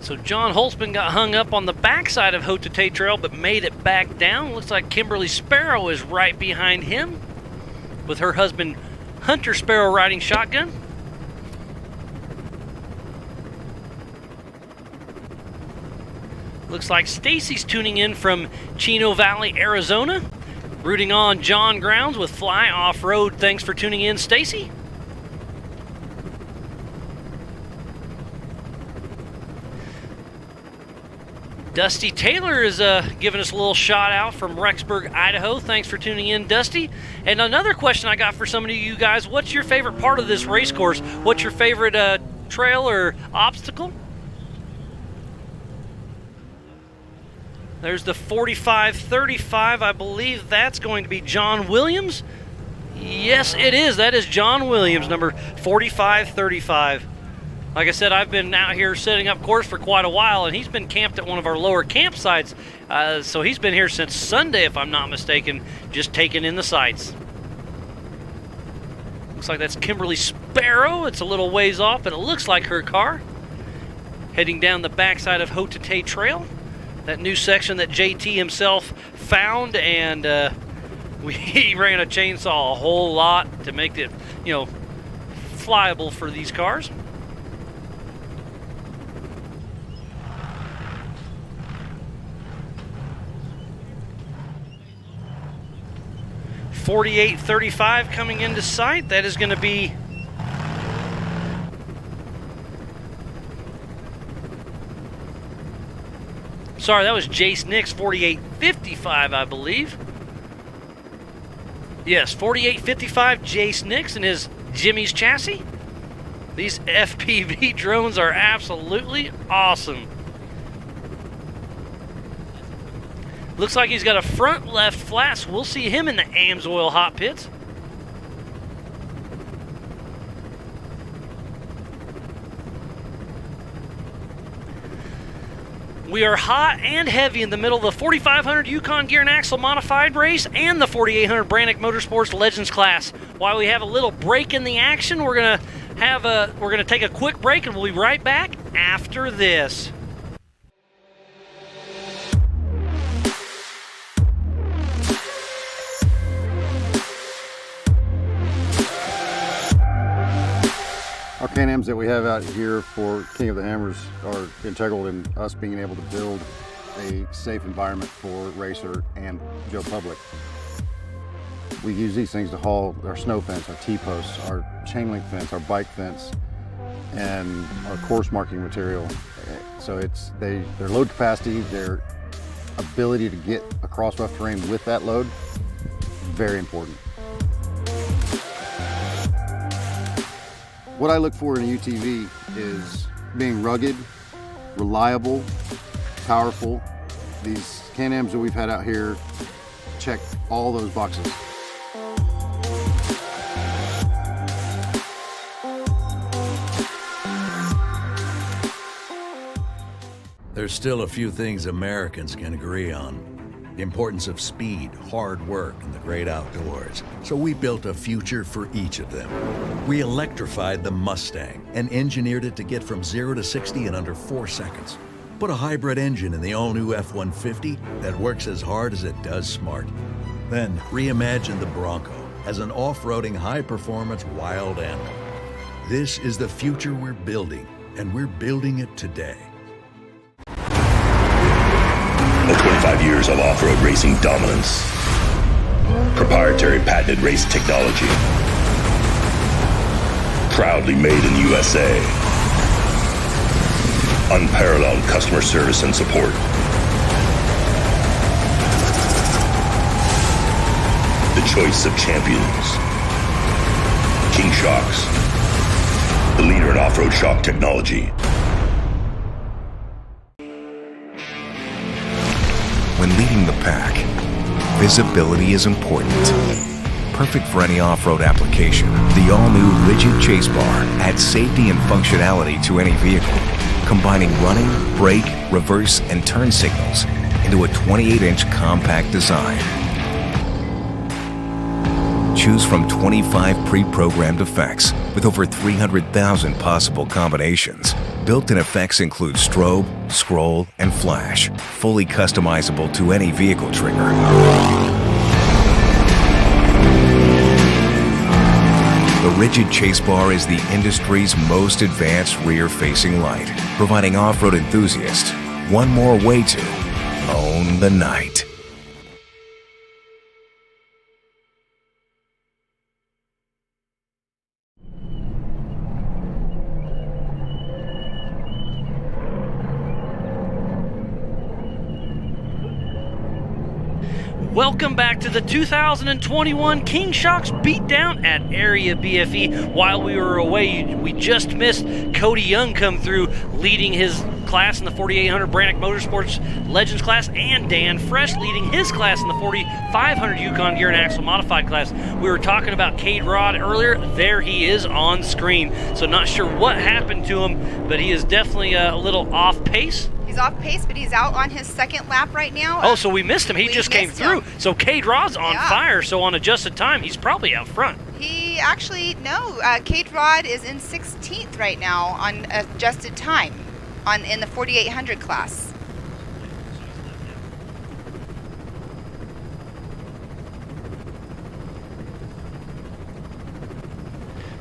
Speaker 1: So John Holtzman got hung up on the backside of Hotate Trail but made it back down. Looks like Kimberly Sparrow is right behind him with her husband Hunter Sparrow riding shotgun. Looks like Stacy's tuning in from Chino Valley, Arizona. Rooting on John Grounds with Fly Off-Road. Thanks for tuning in, Stacy. Dusty Taylor is giving us a little shout out from Rexburg, Idaho. Thanks for tuning in, Dusty. And another question I got for some of you guys, what's your favorite part of this race course? What's your favorite trail or obstacle? There's the 45-35. I believe that's going to be John Williams. Yes, it is. That is John Williams, number 45-35. Like I said, I've been out here setting up course for quite a while, and he's been camped at one of our lower campsites. So he's been here since Sunday, if I'm not mistaken, just taking in the sights. Looks like that's Kimberly Sparrow. It's a little ways off, but it looks like her car. Heading down the backside of Hotate Trail. That new section that JT himself found, and he ran a chainsaw a whole lot to make it, flyable for these cars. .38-35 coming into sight. That is going to be sorry, that was Jace Nix, 48-55, I believe. Yes, 48-55, Jace Nix and his Jimmy's chassis. These FPV drones are absolutely awesome. Looks like he's got a front left flat, so we'll see him in the Amsoil hot pits. We are hot and heavy in the middle of the 4500 Yukon Gear and Axle Modified race and the 4800 Brannick Motorsports Legends class. While we have a little break in the action, we're gonna take a quick break, and we'll be right back after this.
Speaker 4: Our Can-Ams that we have out here for King of the Hammers are integral in us being able to build a safe environment for Racer and Joe Public. We use these things to haul our snow fence, our T-posts, our chain link fence, our bike fence, and our course marking material. So their load capacity, their ability to get across rough terrain with that load, very important. What I look for in a UTV is being rugged, reliable, powerful. These Can-Ams that we've had out here check all those boxes.
Speaker 7: There's still a few things Americans can agree on. The importance of speed, hard work, and the great outdoors. So we built a future for each of them. We electrified the Mustang and engineered it to get from 0 to 60 in under 4 seconds. Put a hybrid engine in the all-new F-150 that works as hard as it does smart. Then reimagine the Bronco as an off-roading, high-performance wild animal. This is the future we're building, and we're building it today.
Speaker 8: 25 years of off-road racing dominance. Proprietary patented race technology. Proudly made in the USA. Unparalleled customer service and support. The choice of champions. King Shocks. The leader in off-road shock technology.
Speaker 9: When leading the pack, visibility is important. Perfect for any off-road application, the all-new rigid chase bar adds safety and functionality to any vehicle, combining running, brake, reverse, and turn signals into a 28-inch compact design. Choose from 25 pre-programmed effects with over 300,000 possible combinations. Built-in effects include strobe, scroll, and flash, fully customizable to any vehicle trigger. The Rigid Chase Bar is the industry's most advanced rear-facing light, providing off-road enthusiasts one more way to own the night.
Speaker 1: Welcome back to the 2021 King Shocks Beatdown at Area BFE. While we were away, we just missed Cody Young come through, leading his class in the 4800 Brannick Motorsports Legends class, and Dan Fresh leading his class in the 4500 Yukon Gear and Axle Modified class. We were talking about Cade Rod earlier. There he is on screen. So not sure what happened to him, but he is definitely a little off pace.
Speaker 2: He's off pace, but he's out on his second lap right now.
Speaker 1: Oh, so we missed him. He just came through. So Cade Rod's on fire, so on adjusted time, he's probably out front.
Speaker 2: He actually, no, Cade Rod is in 16th right now on adjusted time in the 4800 class.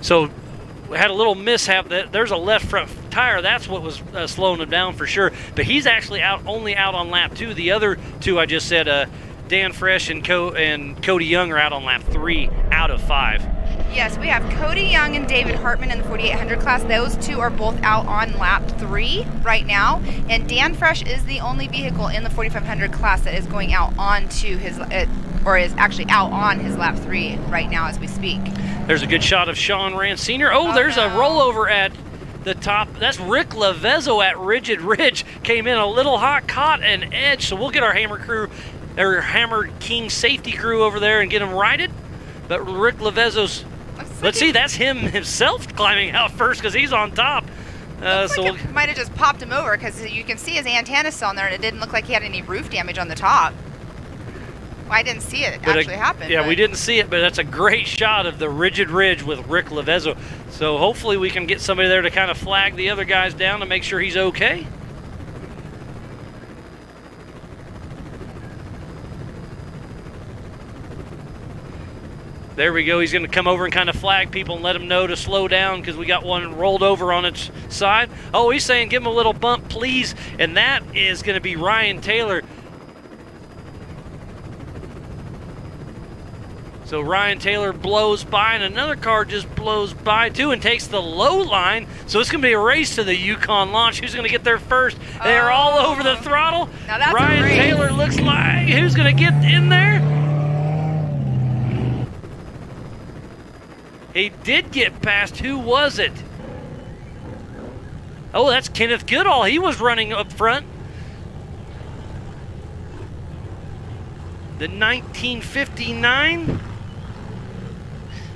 Speaker 1: So we had a little mishap. There's a left front tire. That's what was slowing him down for sure. But he's actually only out on lap 2. The other two I just said, Dan Fresh and Cody Young are out on lap 3 out of 5.
Speaker 2: Yes, we have Cody Young and David Hartman in the 4800 class. Those two are both out on lap 3 right now. And Dan Fresh is the only vehicle in the 4500 class that is going out onto his, or is actually out on his lap 3 right now as we speak.
Speaker 1: There's a good shot of Sean Rand Sr. Oh, there's a rollover at the top. That's Rick Lavezzo at Rigid Ridge. Came in a little hot, caught an edge. So we'll get our Hammer King safety crew over there and get him righted. But Rick Lavezzo's, let's see, that's him himself climbing out first because he's on top.
Speaker 2: Looks like it might have just popped him over because you can see his antenna still on there, and it didn't look like he had any roof damage on the top. Well, I didn't see it actually happen.
Speaker 1: Yeah, we didn't see it, but that's a great shot of the Rigid Ridge with Rick Lavezzo. So hopefully we can get somebody there to kind of flag the other guys down to make sure he's okay. There we go. He's going to come over and kind of flag people and let them know to slow down because we got one rolled over on its side. Oh, he's saying give him a little bump, please. And that is going to be Ryan Taylor. So Ryan Taylor blows by, and another car just blows by too and takes the low line. So it's going to be a race to the Yukon launch. Who's going to get there first? They're all over the throttle.
Speaker 2: Now that's
Speaker 1: Ryan
Speaker 2: a race.
Speaker 1: Taylor looks like who's going to get in there? He did get past. Who was it? Oh, that's Kenneth Goodall. He was running up front. The 1959.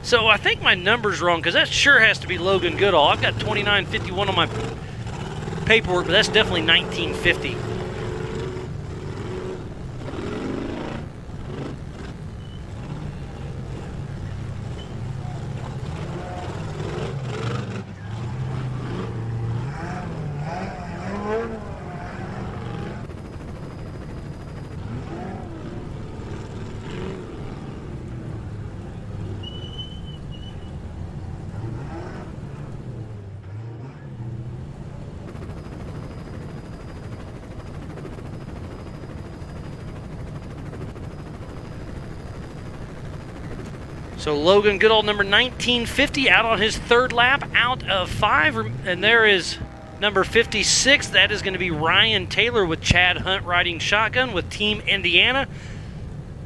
Speaker 1: So I think my number's wrong because that sure has to be Logan Goodall. I've got 2951 on my paperwork, but that's definitely 1950. So Logan Goodall, number 1950, out on his third lap, out of 5. And there is number 56. That is going to be Ryan Taylor with Chad Hunt riding shotgun with Team Indiana.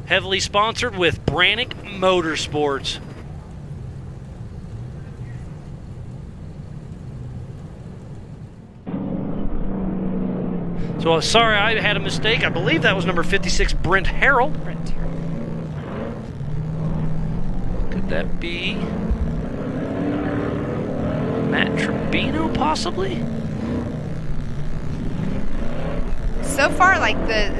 Speaker 1: Heavily sponsored with Brannick Motorsports. So sorry, I had a mistake. I believe that was number 56, Brent Harrell. Could that be Matt Tribino, possibly?
Speaker 2: So far, like the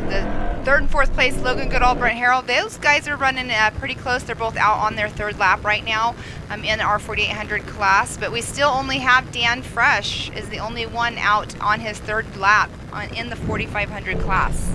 Speaker 2: Third and fourth place, Logan Goodall, Brent Harrell. Those guys are running pretty close. They're both out on their third lap right now in our 4800 class. But we still only have Dan Fresh is the only one out on his third lap in the 4500 class.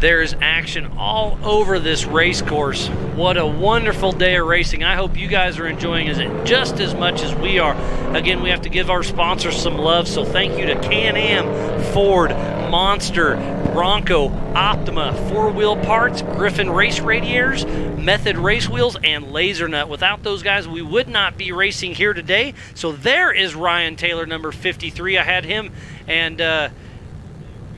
Speaker 1: There's action all over this race course. What a wonderful day of racing. I hope you guys are enjoying it just as much as we are. Again, we have to give our sponsors some love, so thank you to Can-Am, Ford, Monster, Bronco, Optima, 4-Wheel Parts, Griffin Race Radiators, Method Race Wheels, and Laser Nut. Without those guys, we would not be racing here today. So there is Ryan Taylor, number 53. I had him and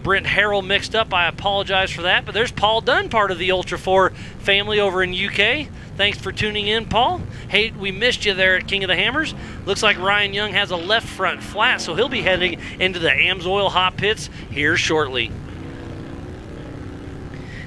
Speaker 1: Brent Harrell mixed up. I apologize for that. But there's Paul Dunn, part of the Ultra 4 family over in UK. Thanks for tuning in, Paul. Hey, we missed you there at King of the Hammers. Looks like Ryan Young has a left front flat, so he'll be heading into the AMSOIL hot pits here shortly.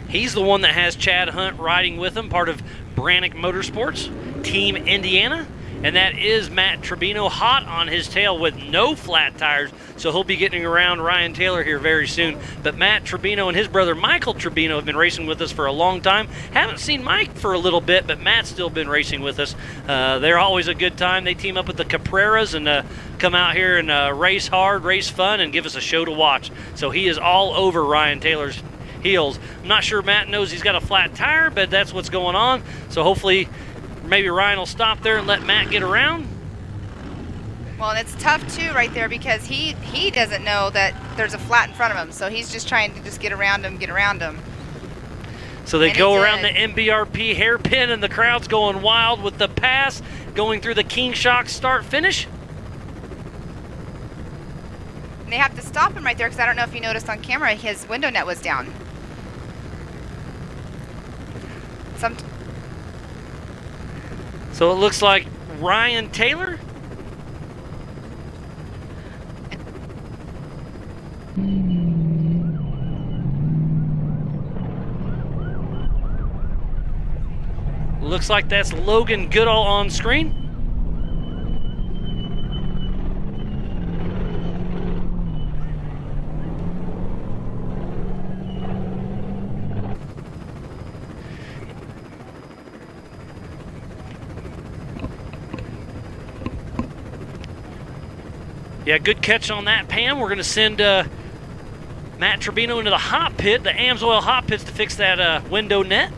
Speaker 1: He's the one that has Chad Hunt riding with him, part of Brannick Motorsports, Team Indiana. And that is Matt Tribino, hot on his tail with no flat tires. So he'll be getting around Ryan Taylor here very soon. But Matt Tribino and his brother Michael Tribino have been racing with us for a long time. Haven't seen Mike for a little bit, but Matt's still been racing with us. They're always a good time. They team up with the Capreras and come out here and race hard, race fun, and give us a show to watch. So he is all over Ryan Taylor's heels. I'm not sure Matt knows he's got a flat tire, but that's what's going on. So hopefully maybe Ryan will stop there and let Matt get around.
Speaker 2: Well, and it's tough too right there because he doesn't know that there's a flat in front of him, so he's just trying to just get around him.
Speaker 1: So they go around the MBRP hairpin, and the crowd's going wild with the pass going through the King Shock start-finish.
Speaker 2: And they have to stop him right there because I don't know if you noticed on camera, his window net was down.
Speaker 1: So it looks like Ryan Taylor. Looks like that's Logan Goodall on screen. Yeah, good catch on that, Pam. We're going to send Matt Tribino into the hot pit, the AMSOIL hot pits, to fix that window net.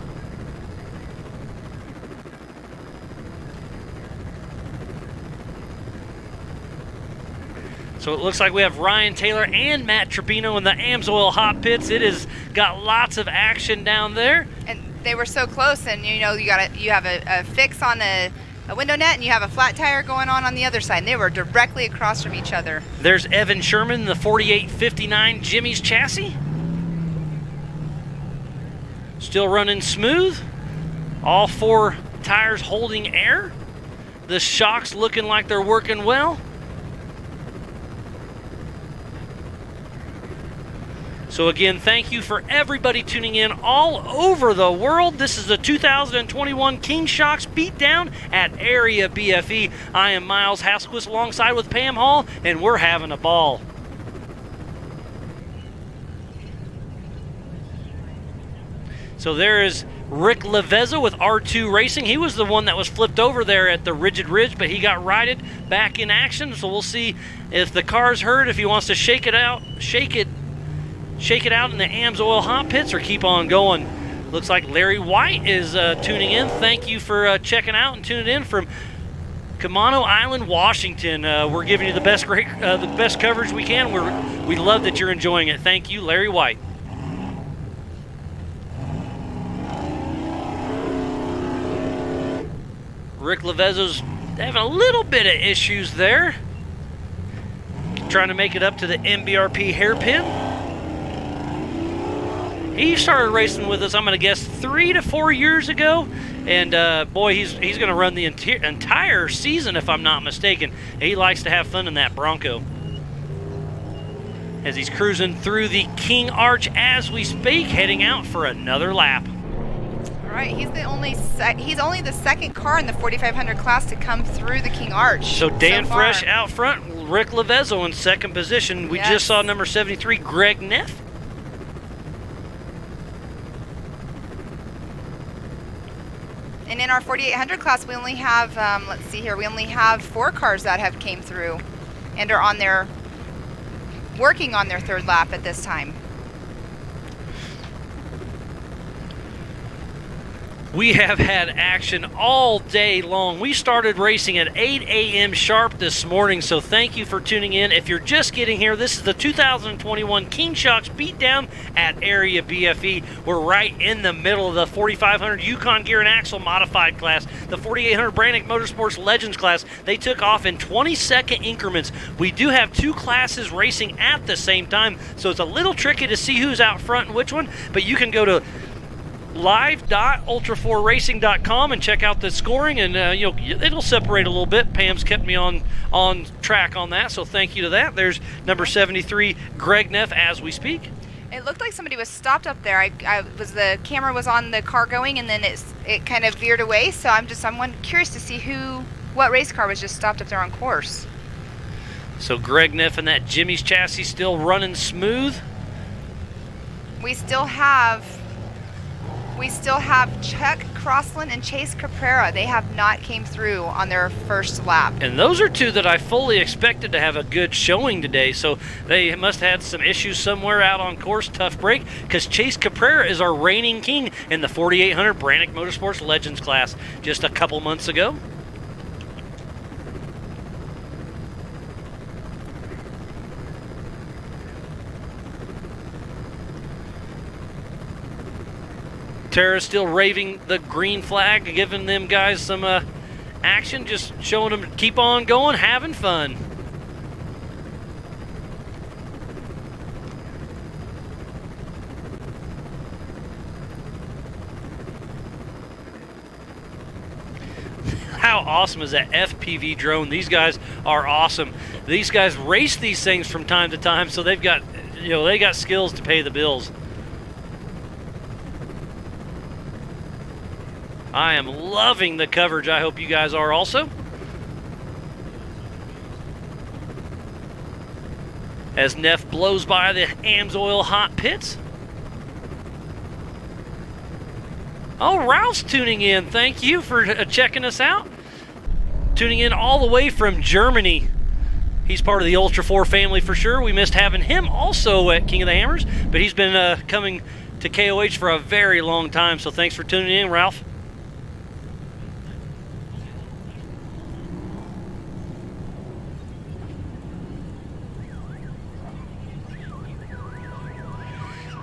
Speaker 1: So it looks like we have Ryan Taylor and Matt Tribino in the AMSOIL hot pits. It has got lots of action down there.
Speaker 2: And they were so close, and you know you have a fix on a window net, and you have a flat tire going on the other side. And they were directly across from each other.
Speaker 1: There's Evan Sherman, the 4859 Jimmy's chassis. Still running smooth. All 4 tires holding air. The shocks looking like they're working well. So again, thank you for everybody tuning in all over the world. This is the 2021 King Shocks Beatdown at Area BFE. I am Miles Hasquist alongside with Pam Hall, and we're having a ball. So there is Rick Levezza with R2 Racing. He was the one that was flipped over there at the Rigid Ridge, but he got righted back in action. So we'll see if the car's hurt, if he wants to shake it out in the AMSOIL hot pits or keep on going. Looks like Larry White is tuning in. Thank you for checking out and tuning in from Camano Island, Washington. We're giving you the best coverage we can. We love that you're enjoying it. Thank you, Larry White. Rick Levezza's having a little bit of issues there. Trying to make it up to the MBRP hairpin. He started racing with us, I'm going to guess, 3 to 4 years ago. And boy, he's going to run the entire season, if I'm not mistaken. He likes to have fun in that Bronco. As he's cruising through the King Arch as we speak, heading out for another lap.
Speaker 2: All right, he's only the second car in the 4,500 class to come through the King Arch.
Speaker 1: So Dan
Speaker 2: far.
Speaker 1: Fresh out front, Rick Levezzo in second position. We just saw number 73, Greg Neff.
Speaker 2: And in our 4,800 class, we only have, let's see here, we only have 4 cars that have came through and are working on their third lap at this time.
Speaker 1: We have had action all day long. We started racing at 8 a.m. sharp this morning, so thank you for tuning in. If you're just getting here, this is the 2021 King Shocks Beatdown at Area BFE. We're right in the middle of the 4,500 Yukon Gear and Axle Modified class, the 4,800 Brannick Motorsports Legends class. They took off in 20-second increments. We do have 2 classes racing at the same time, so it's a little tricky to see who's out front and which one, but you can go to live.ultra4racing.com and check out the scoring, and it'll separate a little bit. Pam's kept me on track on that, so thank you to that. There's number 73, Greg Neff, as we speak.
Speaker 2: It looked like somebody was stopped up there. The camera was on the car going, and then it kind of veered away. So I'm curious to see what race car was just stopped up there on course.
Speaker 1: So Greg Neff and that Jimmy's chassis still running smooth.
Speaker 2: We still have Chuck Crossland and Chase Caprera. They have not came through on their first lap.
Speaker 1: And those are 2 that I fully expected to have a good showing today. So they must have had some issues somewhere out on course. Tough break, because Chase Caprera is our reigning king in the 4,800 Brannick Motorsports Legends class just a couple months ago. Tara's still raving the green flag, giving them guys some action, just showing them to keep on going, having fun. How awesome is that FPV drone? These guys are awesome. These guys race these things from time to time, so they've got, they got skills to pay the bills. I am loving the coverage. I hope you guys are also. As Neff blows by the Amsoil hot pits. Oh, Ralph's tuning in. Thank you for checking us out. Tuning in all the way from Germany. He's part of the Ultra 4 family for sure. We missed having him also at King of the Hammers, but he's been coming to KOH for a very long time, so thanks for tuning in, Ralph.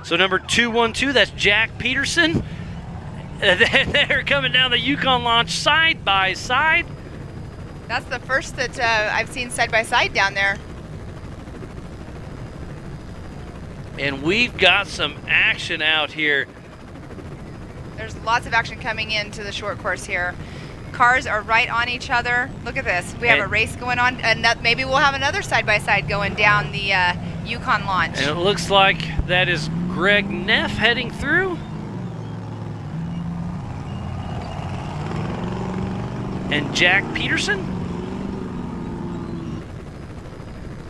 Speaker 1: So number 212, that's Jack Peterson. They're coming down the Yukon launch side by side.
Speaker 2: That's the first that I've seen side by side down there.
Speaker 1: And we've got some action out here.
Speaker 2: There's lots of action coming into the short course here. Cars are right on each other. Look at this. We have a race going on, and maybe we'll have another side by side going down the Yukon launch.
Speaker 1: And it looks like that is Greg Neff heading through. And Jack Peterson.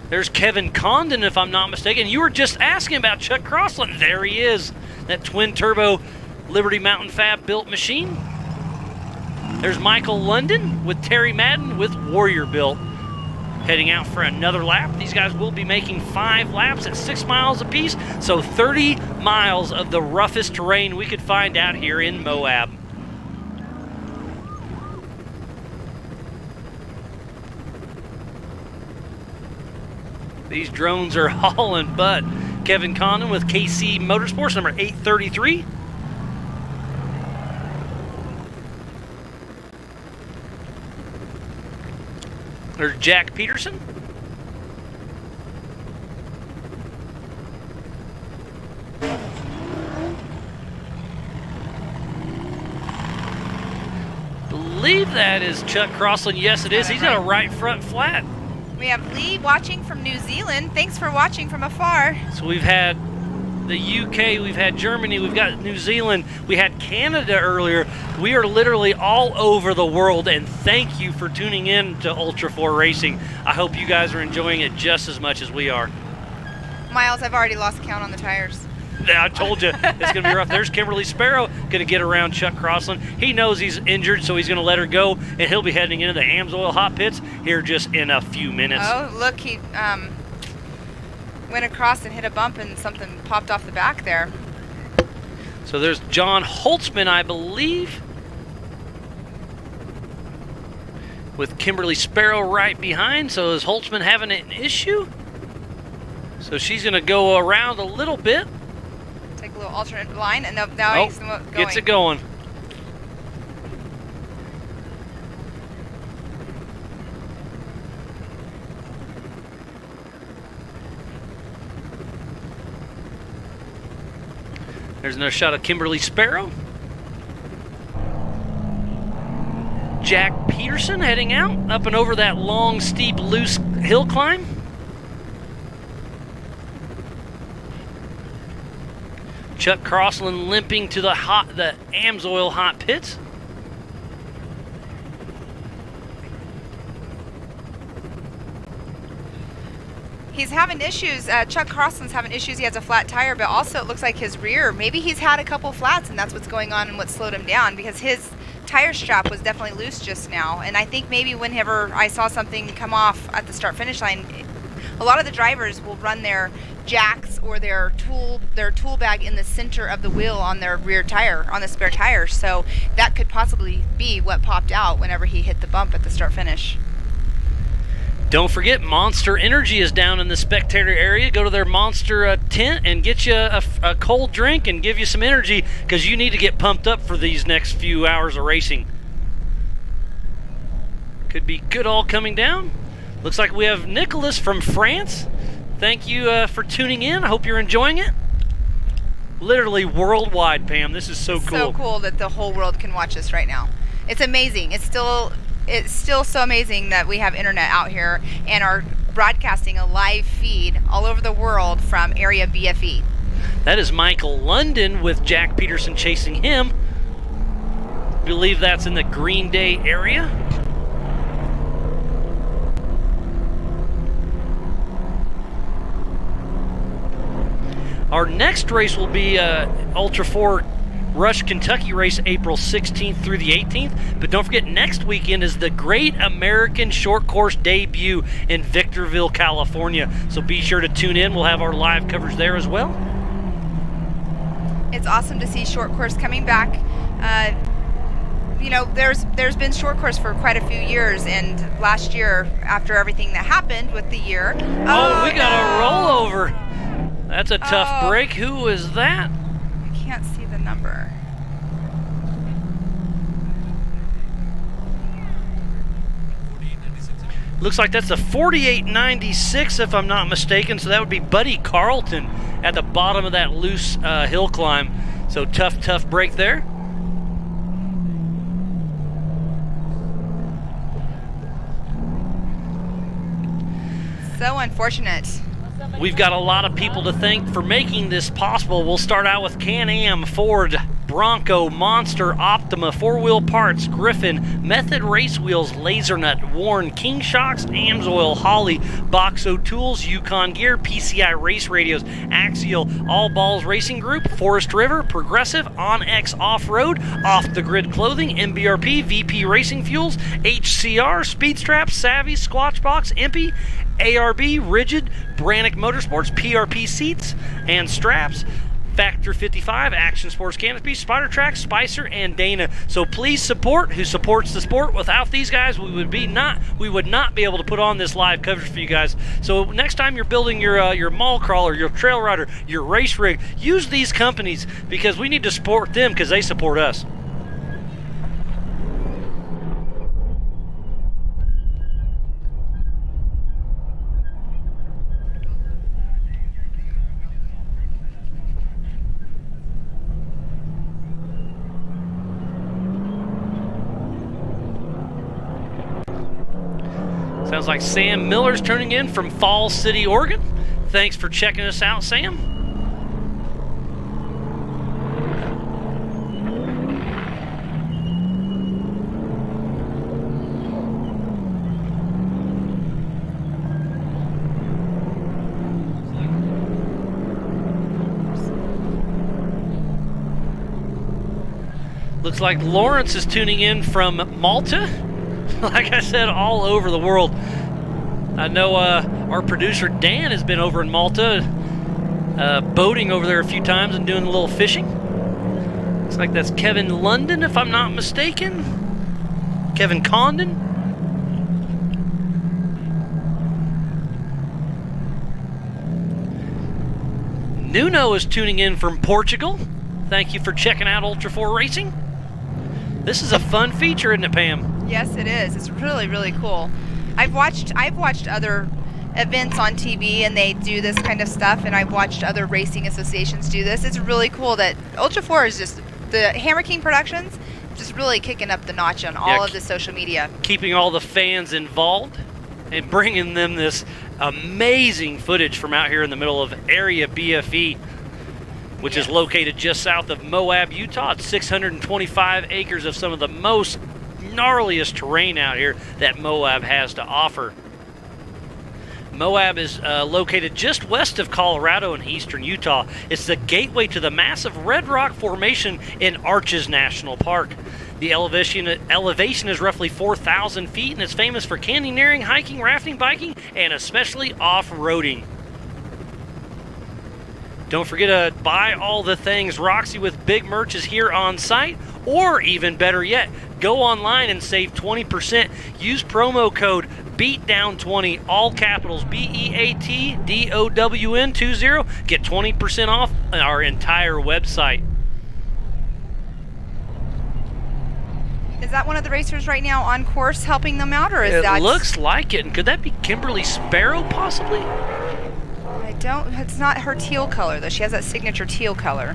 Speaker 1: There's Kevin Condon, if I'm not mistaken. You were just asking about Chuck Crossland. There he is. That twin-turbo Liberty Mountain Fab built machine. There's Michael London with Terry Madden with Warrior Built. Heading out for another lap. These guys will be making 5 laps at 6 miles apiece. So 30 miles of the roughest terrain we could find out here in Moab. These drones are hauling butt. Kevin Condon with KC Motorsports, number 833. There's Jack Peterson. Believe that is Chuck Crossland. Yes, it is. He's got a right front flat.
Speaker 2: We have Lee watching from New Zealand. Thanks for watching from afar.
Speaker 1: So we've had the UK, we've had Germany, we've got New Zealand, we had Canada earlier. We are literally all over the world, and thank you for tuning in to Ultra 4 Racing. I hope you guys are enjoying it just as much as we are.
Speaker 2: Miles, I've already lost count on the tires.
Speaker 1: I told you, it's going to be rough. There's Kimberly Sparrow going to get around Chuck Crossland. He knows he's injured, so he's going to let her go, and he'll be heading into the AMSOIL hot pits here just in a few minutes.
Speaker 2: Oh, look, he went across and hit a bump, and something popped off the back there.
Speaker 1: So there's John Holtzman, I believe, with Kimberly Sparrow right behind. So is Holtzman having an issue? So she's going to go around a little bit.
Speaker 2: Take a little alternate line, and now he's going.
Speaker 1: Gets it going. There's another shot of Kimberly Sparrow. Jack Peterson heading out, up and over that long, steep, loose hill climb. Chuck Crossland limping to the AMSOIL hot pits.
Speaker 2: He's having issues. Chuck Crossland's having issues. He has a flat tire, but also it looks like his rear. Maybe he's had a couple flats, and that's what's going on and what slowed him down, because his tire strap was definitely loose just now. And I think maybe whenever I saw something come off at the start-finish line, a lot of the drivers will run their jacks or their tool bag in the center of the wheel on their rear tire, on the spare tire. So that could possibly be what popped out whenever he hit the bump at the start-finish.
Speaker 1: Don't forget, Monster Energy is down in the spectator area. Go to their Monster tent and get you a cold drink and give you some energy, because you need to get pumped up for these next few hours of racing. Could be good all coming down. Looks like we have Nicholas from France. Thank you for tuning in. I hope you're enjoying it. Literally worldwide, Pam. This is so cool.
Speaker 2: So cool that the whole world can watch us right now. It's amazing. It's still so amazing that we have internet out here and are broadcasting a live feed all over the world from area BFE.
Speaker 1: That is Michael London with Jack Peterson chasing him. I believe that's in the Green Day area. Our next race will be Ultra 4 Rush Kentucky race, April 16th through the 18th. But don't forget, next weekend is the Great American Short Course debut in Victorville, California. So be sure to tune in. We'll have our live coverage there as well.
Speaker 2: It's awesome to see short course coming back. You know, there's been short course for quite a few years, and last year, after everything that happened with the year.
Speaker 1: Oh, we got a rollover. That's a tough break. Who is that?
Speaker 2: I can't see the number.
Speaker 1: Looks like that's a 48.96 if I'm not mistaken, so that would be Buddy Carlton at the bottom of that loose hill climb. So tough break there.
Speaker 2: So unfortunate.
Speaker 1: We've got a lot of people to thank for making this possible. We'll start out with Can-Am, Ford, Bronco, Monster, Optima, 4-Wheel Parts, Griffin, Method Race Wheels, Lasernut, Warren, King Shocks, AMSOIL, Holley, Boxo Tools, Yukon Gear, PCI Race Radios, Axial, All Balls Racing Group, Forest River, Progressive, OnX Off-Road, Off the Grid Clothing, MBRP, VP Racing Fuels, HCR, Speedstrap, Savvy, Squatchbox, Impy, ARB, Rigid, Brannick Motorsports, PRP Seats and Straps, Factor 55, Action Sports Canopy, Spider Track, Spicer, and Dana. So please support who supports the sport. Without these guys, we would not be able to put on this live coverage for you guys. So next time you're building your mall crawler, your trail rider, your race rig, use these companies, because we need to support them because they support us. Sounds like Sam Miller's turning in from Falls City, Oregon. Thanks for checking us out, Sam. Looks like Lawrence is tuning in from Malta. Like I said, all over the world. I know our producer Dan has been over in Malta, boating over there a few times and doing a little fishing. Looks like that's Kevin London, if I'm not mistaken. Kevin Condon. Nuno is tuning in from Portugal. Thank you for checking out Ultra 4 Racing. This is a fun feature, isn't it, Pam?
Speaker 2: Yes, it is. It's really, really cool. I've watched other events on TV and they do this kind of stuff, and I've watched other racing associations do this. It's really cool that Ultra 4 is just, the Hammer King Productions, just really kicking up the notch on all of the social media.
Speaker 1: Keeping all the fans involved and bringing them this amazing footage from out here in the middle of Area BFE, which is located just south of Moab, Utah. It's 625 acres of some of the most gnarliest terrain out here that Moab has to offer. Moab is located just west of Colorado in eastern Utah. It's the gateway to the massive Red Rock Formation in Arches National Park. The elevation is roughly 4,000 feet, and it's famous for canyoneering, hiking, rafting, biking, and especially off-roading. Don't forget to buy all the things Roxy with big merch is here on site, or even better yet, go online and save 20%. Use promo code BEATDOWN20, all capitals, BEATDOWN20. Get 20% off our entire website.
Speaker 2: Is that one of the racers right now on course helping them out, or is that?
Speaker 1: It looks like it. And could that be Kimberly Sparrow, possibly?
Speaker 2: It's not her teal color, though. She has that signature teal color.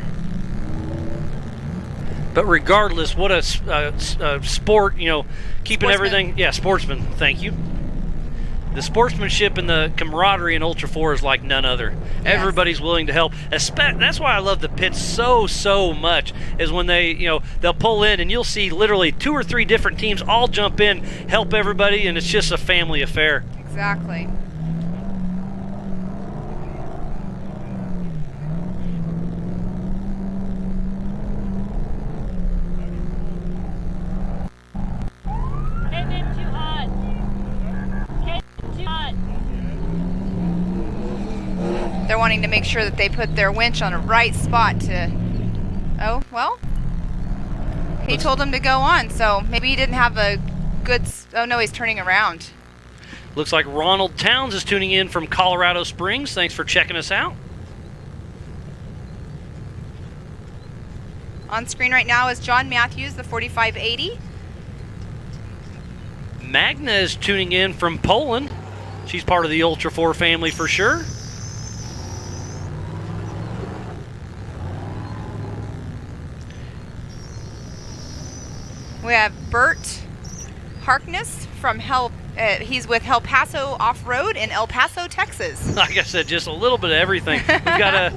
Speaker 1: But regardless, what a sport, keeping everything. Yeah, sportsman, thank you. The sportsmanship and the camaraderie in Ultra 4 is like none other. Yes. Everybody's willing to help. That's why I love the pits so much, is when they, they'll pull in and you'll see literally 2 or 3 different teams all jump in, help everybody, and it's just a family affair.
Speaker 2: Exactly. They're wanting to make sure that they put their winch on a right spot to... Oh, well. He told him to go on, so maybe he didn't have a good... Oh, no, he's turning around.
Speaker 1: Looks like Ronald Towns is tuning in from Colorado Springs. Thanks for checking us out.
Speaker 2: On screen right now is John Matthews, the 4580.
Speaker 1: Magna is tuning in from Poland. She's part of the Ultra 4 family for sure.
Speaker 2: We have Bert Harkness from he's with El Paso Off-Road in El Paso, Texas.
Speaker 1: Like I said, just a little bit of everything. We've got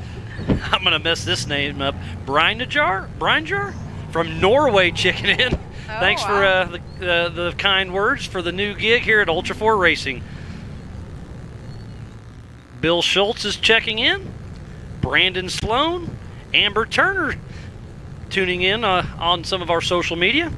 Speaker 1: I'm going to mess this name up, Brynjar from Norway checking in. Thanks for the kind words for the new gig here at Ultra 4 Racing. Bill Schultz is checking in. Brandon Sloan. Amber Turner tuning in on some of our social media.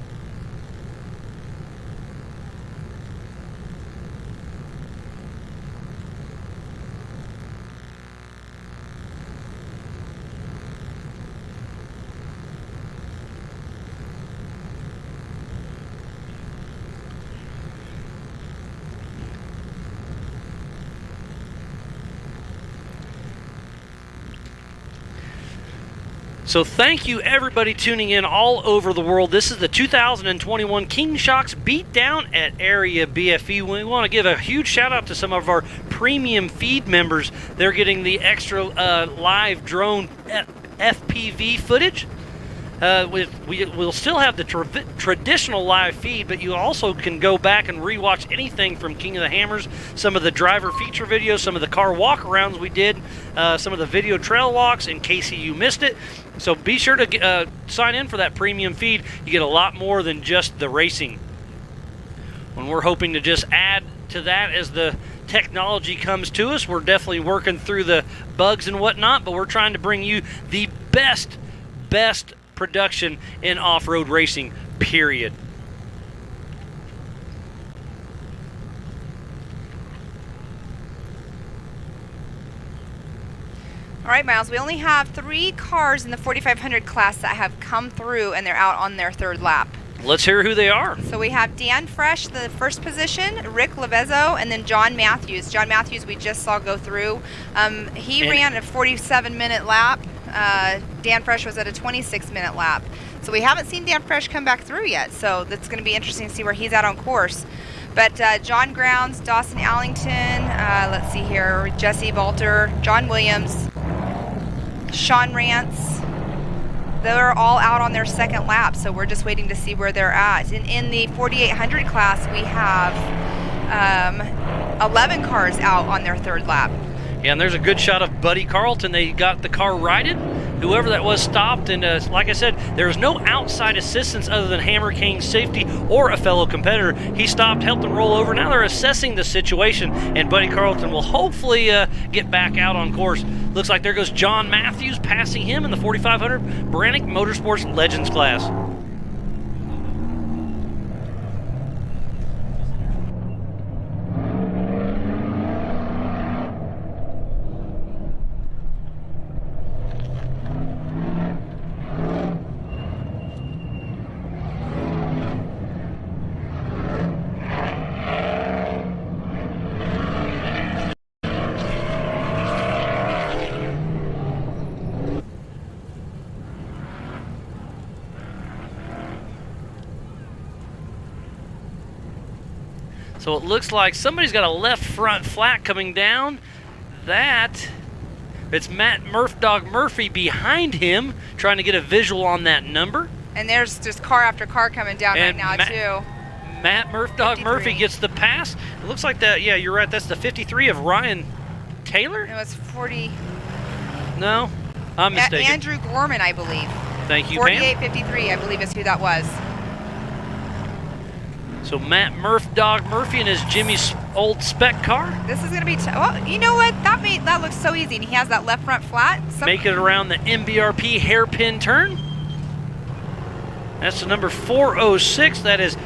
Speaker 1: So thank you everybody tuning in all over the world. This is the 2021 King Shocks Beatdown at Area BFE. We want to give a huge shout out to some of our premium feed members. They're getting the extra live drone FPV footage. We'll still have the traditional live feed, but you also can go back and rewatch anything from King of the Hammers, some of the driver feature videos, some of the car walk-arounds we did, some of the video trail walks in case you missed it. So be sure to sign in for that premium feed. You get a lot more than just the racing. When we're hoping to just add to that as the technology comes to us, we're definitely working through the bugs and whatnot, but we're trying to bring you the best production in off-road racing, period.
Speaker 2: All right, Miles, we only have 3 cars in the 4500 class that have come through, and they're out on their 3rd lap.
Speaker 1: Let's hear who they are.
Speaker 2: So we have Dan Fresh, the first position, Rick Levezzo, and then John Matthews. John Matthews we just saw go through. He ran a 47-minute lap. Dan Fresh was at a 26-minute lap. So we haven't seen Dan Fresh come back through yet, so that's going to be interesting to see where he's at on course. But John Grounds, Dawson Allington, let's see here, Jesse Balter, John Williams, Sean Rance, they're all out on their 2nd lap, so we're just waiting to see where they're at. And in the 4800 class, we have 11 cars out on their 3rd lap.
Speaker 1: Yeah, and there's a good shot of Buddy Carlton. They got the car righted. Whoever that was stopped, and like I said, there was no outside assistance other than Hammer King's safety or a fellow competitor. He stopped, helped them roll over. Now they're assessing the situation, and Buddy Carlton will hopefully get back out on course. Looks like there goes John Matthews, passing him in the 4500 Brannick Motorsports Legends class. So it looks like somebody's got a left front flat coming down. It's Matt Murphdog Murphy behind him, trying to get a visual on that number.
Speaker 2: And there's just car after car coming down
Speaker 1: And
Speaker 2: right now, too.
Speaker 1: Matt Murphdog
Speaker 2: 53.
Speaker 1: Murphy gets the pass. It looks like that, yeah, you're right, that's the 53 of Ryan Taylor?
Speaker 2: It was 40.
Speaker 1: No, I'm mistaken.
Speaker 2: Andrew Gorman, I believe.
Speaker 1: Thank you, Pam.
Speaker 2: 4853, I believe is who that was.
Speaker 1: So Matt Murphdog Murphy and his Jimmy's old spec car.
Speaker 2: This is going to be, well, you know what? That looks so easy. And he has that left front flat.
Speaker 1: Make it around the MBRP hairpin turn. That's the number 406. That is,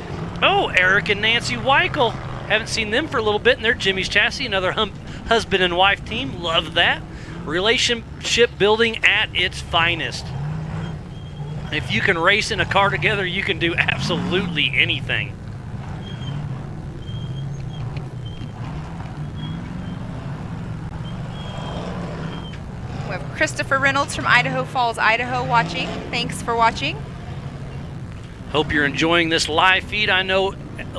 Speaker 1: Eric and Nancy Weichel. Haven't seen them for a little bit, and they're Jimmy's Chassis, another husband and wife team. Love that. Relationship building at its finest. If you can race in a car together, you can do absolutely anything.
Speaker 2: We have Christopher Reynolds from Idaho Falls, Idaho watching. Thanks for watching.
Speaker 1: Hope you're enjoying this live feed. I know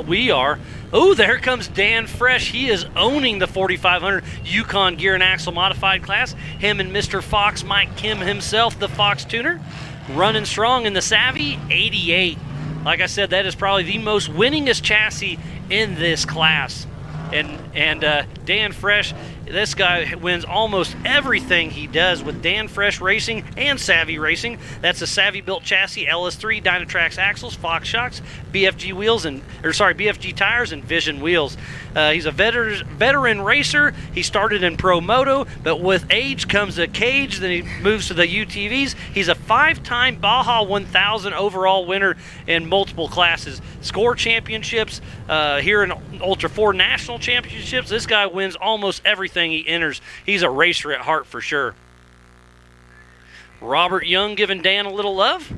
Speaker 1: we are. Oh, there comes Dan Fresh. He is owning the 4500 Yukon Gear and Axle Modified class. Him and Mr. Fox, Mike Kim himself, the Fox Tuner, running strong in the Savvy 88. Like I said, that is probably the most winningest chassis in this class. And Dan Fresh, this guy wins almost everything he does with Dan Fresh Racing and Savvy Racing. That's a Savvy built chassis, LS3, Dynatrax axles, Fox shocks, BFG wheels BFG tires and Vision wheels. He's a veteran racer. He started in Pro Moto, but with age comes a cage. Then he moves to the UTVs. He's a 5-time Baja 1000 overall winner in multiple classes. Score championships here in Ultra 4 national championships. This guy wins almost everything he enters. He's a racer at heart for sure. Robert Young giving Dan a little love.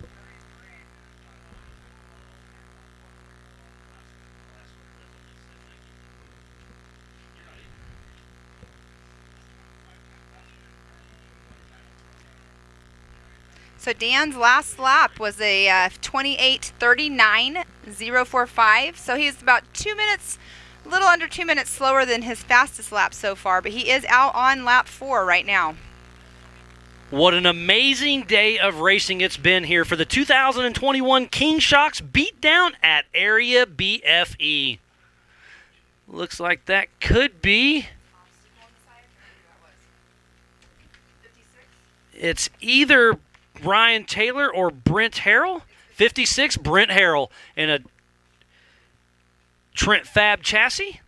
Speaker 2: So Dan's last lap was a 28:39.045. So he's about 2 minutes, a little under 2 minutes slower than his fastest lap so far, but he is out on lap 4 right now.
Speaker 1: What an amazing day of racing it's been here for the 2021 King Shocks Beatdown at Area BFE. Looks like that could be. It's either Ryan Taylor or Brent Harrell. 56, Brent Harrell in a Trent Fab chassis.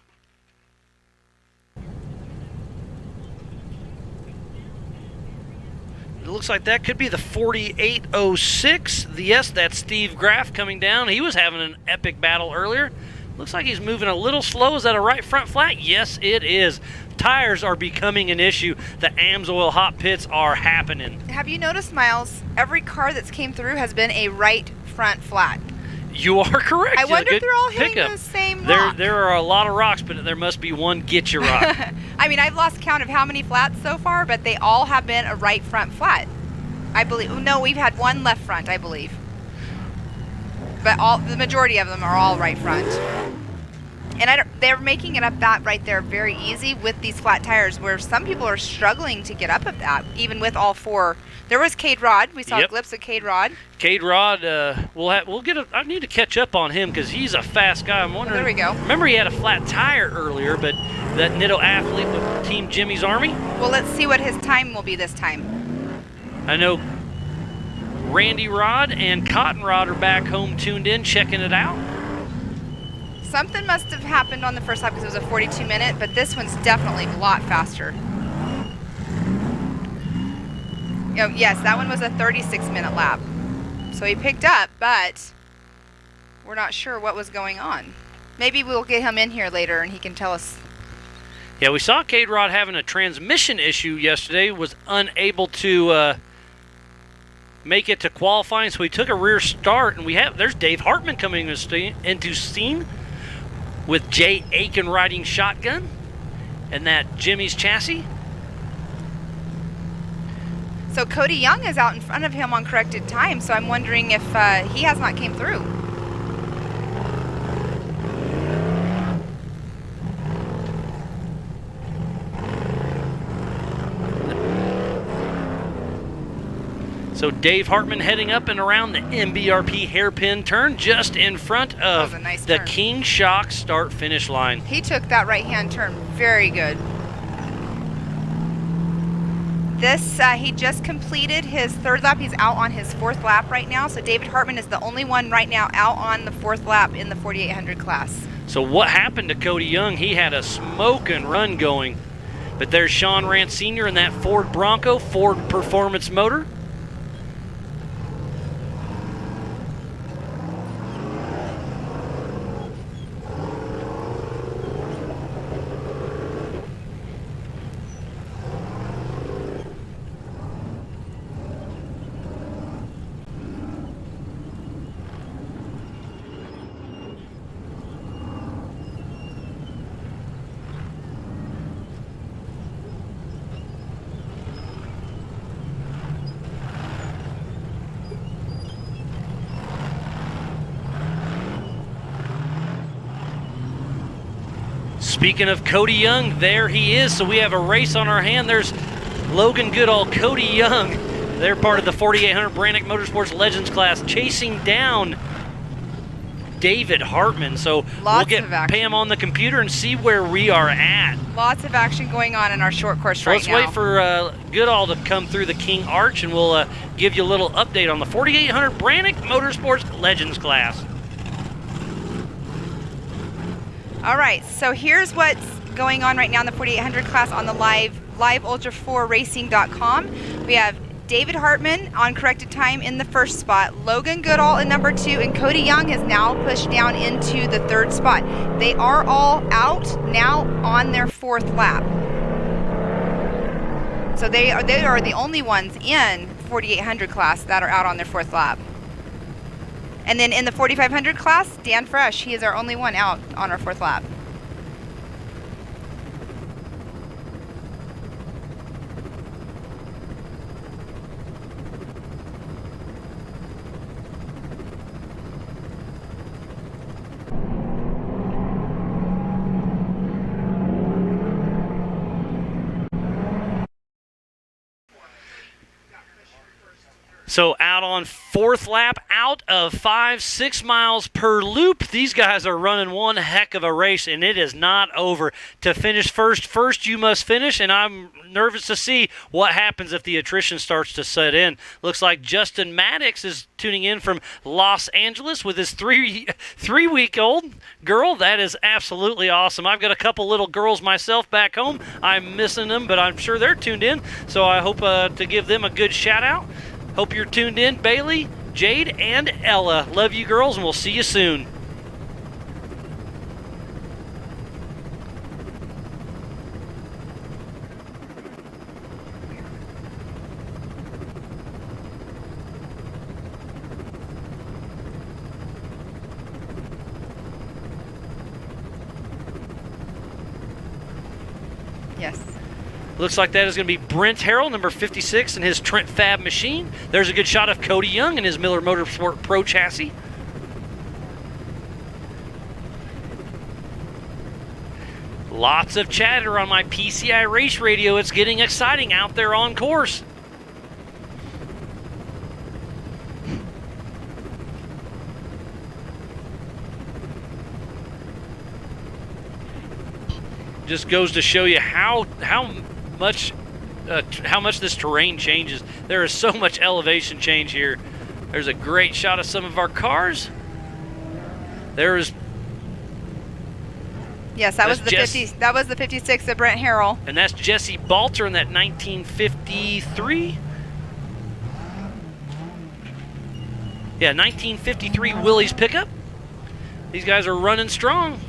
Speaker 1: looks like that could be the 4806. Yes, that's Steve Graff coming down. He was having an epic battle earlier. Looks like he's moving a little slow. Is that a right front flat? Yes, it is. Tires are becoming an issue. The AMSOIL hot pits are happening.
Speaker 2: Have you noticed, Miles, every car that's came through has been a right front flat.
Speaker 1: You are correct.
Speaker 2: I wonder if
Speaker 1: Good
Speaker 2: they're all hitting
Speaker 1: pickup.
Speaker 2: the same rock.
Speaker 1: There are a lot of rocks, but there must be one get you rock.
Speaker 2: I mean, I've lost count of how many flats so far, but they all have been a right front flat. I believe. No, we've had one left front, I believe. But the majority of them are all right front. And they're making it up that right there very easy with these flat tires, where some people are struggling to get up of that, even with all four. There was Cade Rod. We saw a glimpse of Cade Rod.
Speaker 1: Cade Rod, we'll get I need to catch up on him because he's a fast guy. I'm wondering.
Speaker 2: There we go.
Speaker 1: Remember he had a flat tire earlier, but that Nitto athlete with Team Jimmy's Army.
Speaker 2: Well, let's see what his time will be this time.
Speaker 1: I know Randy Rod and Cotton Rod are back home tuned in, checking it out.
Speaker 2: Something must have happened on the first lap because it was a 42-minute, but this one's definitely a lot faster. Oh, yes, that one was a 36-minute lap. So he picked up, but we're not sure what was going on. Maybe we'll get him in here later and he can tell us.
Speaker 1: Yeah, we saw Cade Rod having a transmission issue yesterday, was unable to make it to qualifying, so he took a rear start, and there's Dave Hartman coming into scene with Jay Aiken riding shotgun and that Jimmy's chassis.
Speaker 2: So Cody Young is out in front of him on corrected time, so I'm wondering if he has not came through.
Speaker 1: So Dave Hartman heading up and around the MBRP hairpin turn just in front of the
Speaker 2: turn.
Speaker 1: King Shock start-finish line.
Speaker 2: He took that right-hand turn very good. He just completed his third lap. He's out on his fourth lap right now. So David Hartman is the only one right now out on the fourth lap in the 4800 class.
Speaker 1: So what happened to Cody Young? He had a smoking run going. But there's Sean Rance Sr. in that Ford Bronco, Ford Performance motor. Speaking of Cody Young, there he is. So we have a race on our hand. There's Logan Goodall, Cody Young. They're part of the 4800 Brannick Motorsports Legends class, chasing down David Hartman. So we'll get Pam on the computer and see where we are at.
Speaker 2: Lots of action going on in our short course right now.
Speaker 1: Let's wait for Goodall to come through the King Arch, and we'll give you a little update on the 4800 Brannick Motorsports Legends class.
Speaker 2: All right, so here's what's going on right now in the 4800 class on the liveultra4racing.com. We have David Hartman on corrected time in the first spot, Logan Goodall in number 2, and Cody Young has now pushed down into the third spot. They are all out now on their fourth lap. So they are the only ones in 4800 class that are out on their fourth lap. And then in the 4500 class, Dan Fresh, he is our only one out on our fourth lap.
Speaker 1: So out on 4th lap, out of 5-6 miles per loop. These guys are running one heck of a race, and it is not over. To finish first you must finish, and I'm nervous to see what happens if the attrition starts to set in. Looks like Justin Maddox is tuning in from Los Angeles with his three-week-old girl. That is absolutely awesome. I've got a couple little girls myself back home. I'm missing them, but I'm sure they're tuned in, so I hope to give them a good shout-out. Hope you're tuned in, Bailey, Jade, and Ella. Love you girls, and we'll see you soon.
Speaker 2: Yes.
Speaker 1: Looks like that is going to be Brent Harrell, number 56, in his Trent Fab machine. There's a good shot of Cody Young in his Miller Motorsport Pro chassis. Lots of chatter on my PCI race radio. It's getting exciting out there on course. Just goes to show you how much this terrain changes. There is so much elevation change here. There's a great shot of some of our cars. There is.
Speaker 2: Yes, that was the 56 of Brent Harrell.
Speaker 1: And that's Jesse Balter in that 1953. Yeah, 1953 Willys pickup. These guys are running strong.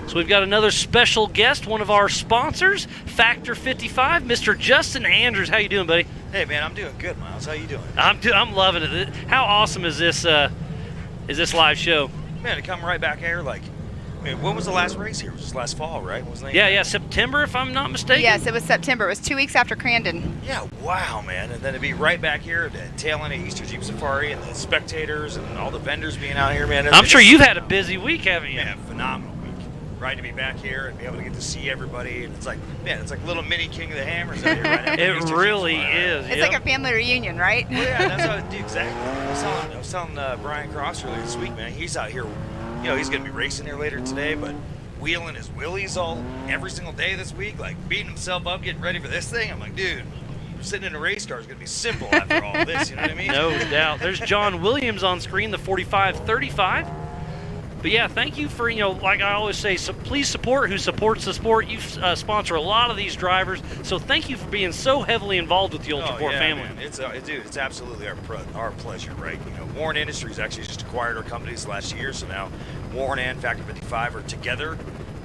Speaker 1: So we've got another special guest, one of our sponsors, Factor 55, Mr. Justin Andrews. How you doing, buddy?
Speaker 10: Hey, man, I'm doing good, Miles. How you doing?
Speaker 1: I'm loving it. How awesome is this live show?
Speaker 10: Man, to come right back here, like, I mean, when was the last race here? It was just last fall, right? Wasn't it?
Speaker 1: Yeah, September, if I'm not mistaken.
Speaker 2: Yes, it was September. It was 2 weeks after Crandon.
Speaker 10: Yeah, wow, man. And then to be right back here at the tail end of Easter Jeep Safari and the spectators and all the vendors being out here, man.
Speaker 1: I'm sure you've had a busy week, haven't you?
Speaker 10: Yeah, phenomenal week. Right, to be back here and be able to get to see everybody. And it's like, man, it's like little mini King of the Hammers out here right now.
Speaker 1: It really is.
Speaker 2: It's like a family reunion, right?
Speaker 10: Well, yeah, that's how it do, exactly. I was telling Brian Cross earlier this week, man, he's out here, you know, he's going to be racing here later today, but wheeling his wheelies every single day this week, like beating himself up, getting ready for this thing. I'm like, dude, sitting in a race car is going to be simple after all this, you know what I mean?
Speaker 1: No doubt. There's John Williams on screen, the 4535. But yeah, thank you for, like I always say, so please support who supports the sport. You sponsor a lot of these drivers, so thank you for being so heavily involved with the Ultra 4 family.
Speaker 10: Man. It's absolutely our pleasure, right? You know, Warren Industries actually just acquired our companies last year, so now Warren and Factor 55 are together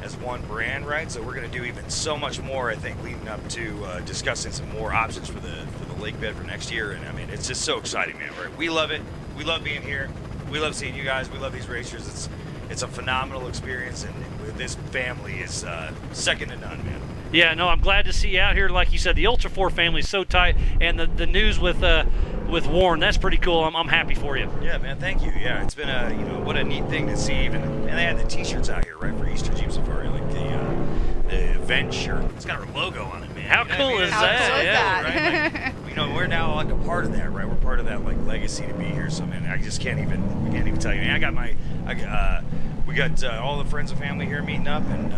Speaker 10: as one brand, right? So we're going to do even so much more, I think, leading up to discussing some more options for the lake bed for next year. And I mean, it's just so exciting, man. Right? We love it. We love being here. We love seeing you guys. We love these racers. It's a phenomenal experience, and this family is second to none, man.
Speaker 1: Yeah, no, I'm glad to see you out here. Like you said, the Ultra 4 family is so tight, and the news with Warren, that's pretty cool. I'm happy for you.
Speaker 10: Yeah, man, thank you. Yeah, it's been what a neat thing to see. Even, and they had the T-shirts out here, right, for Easter Jeep Safari, like the event shirt. It's got our logo on it, man.
Speaker 1: How cool is that?
Speaker 10: Right? Like, we're now like a part of that, right? We're part of that like legacy to be here. So, man, I just can't even tell you. Man, we got all the friends and family here meeting up, and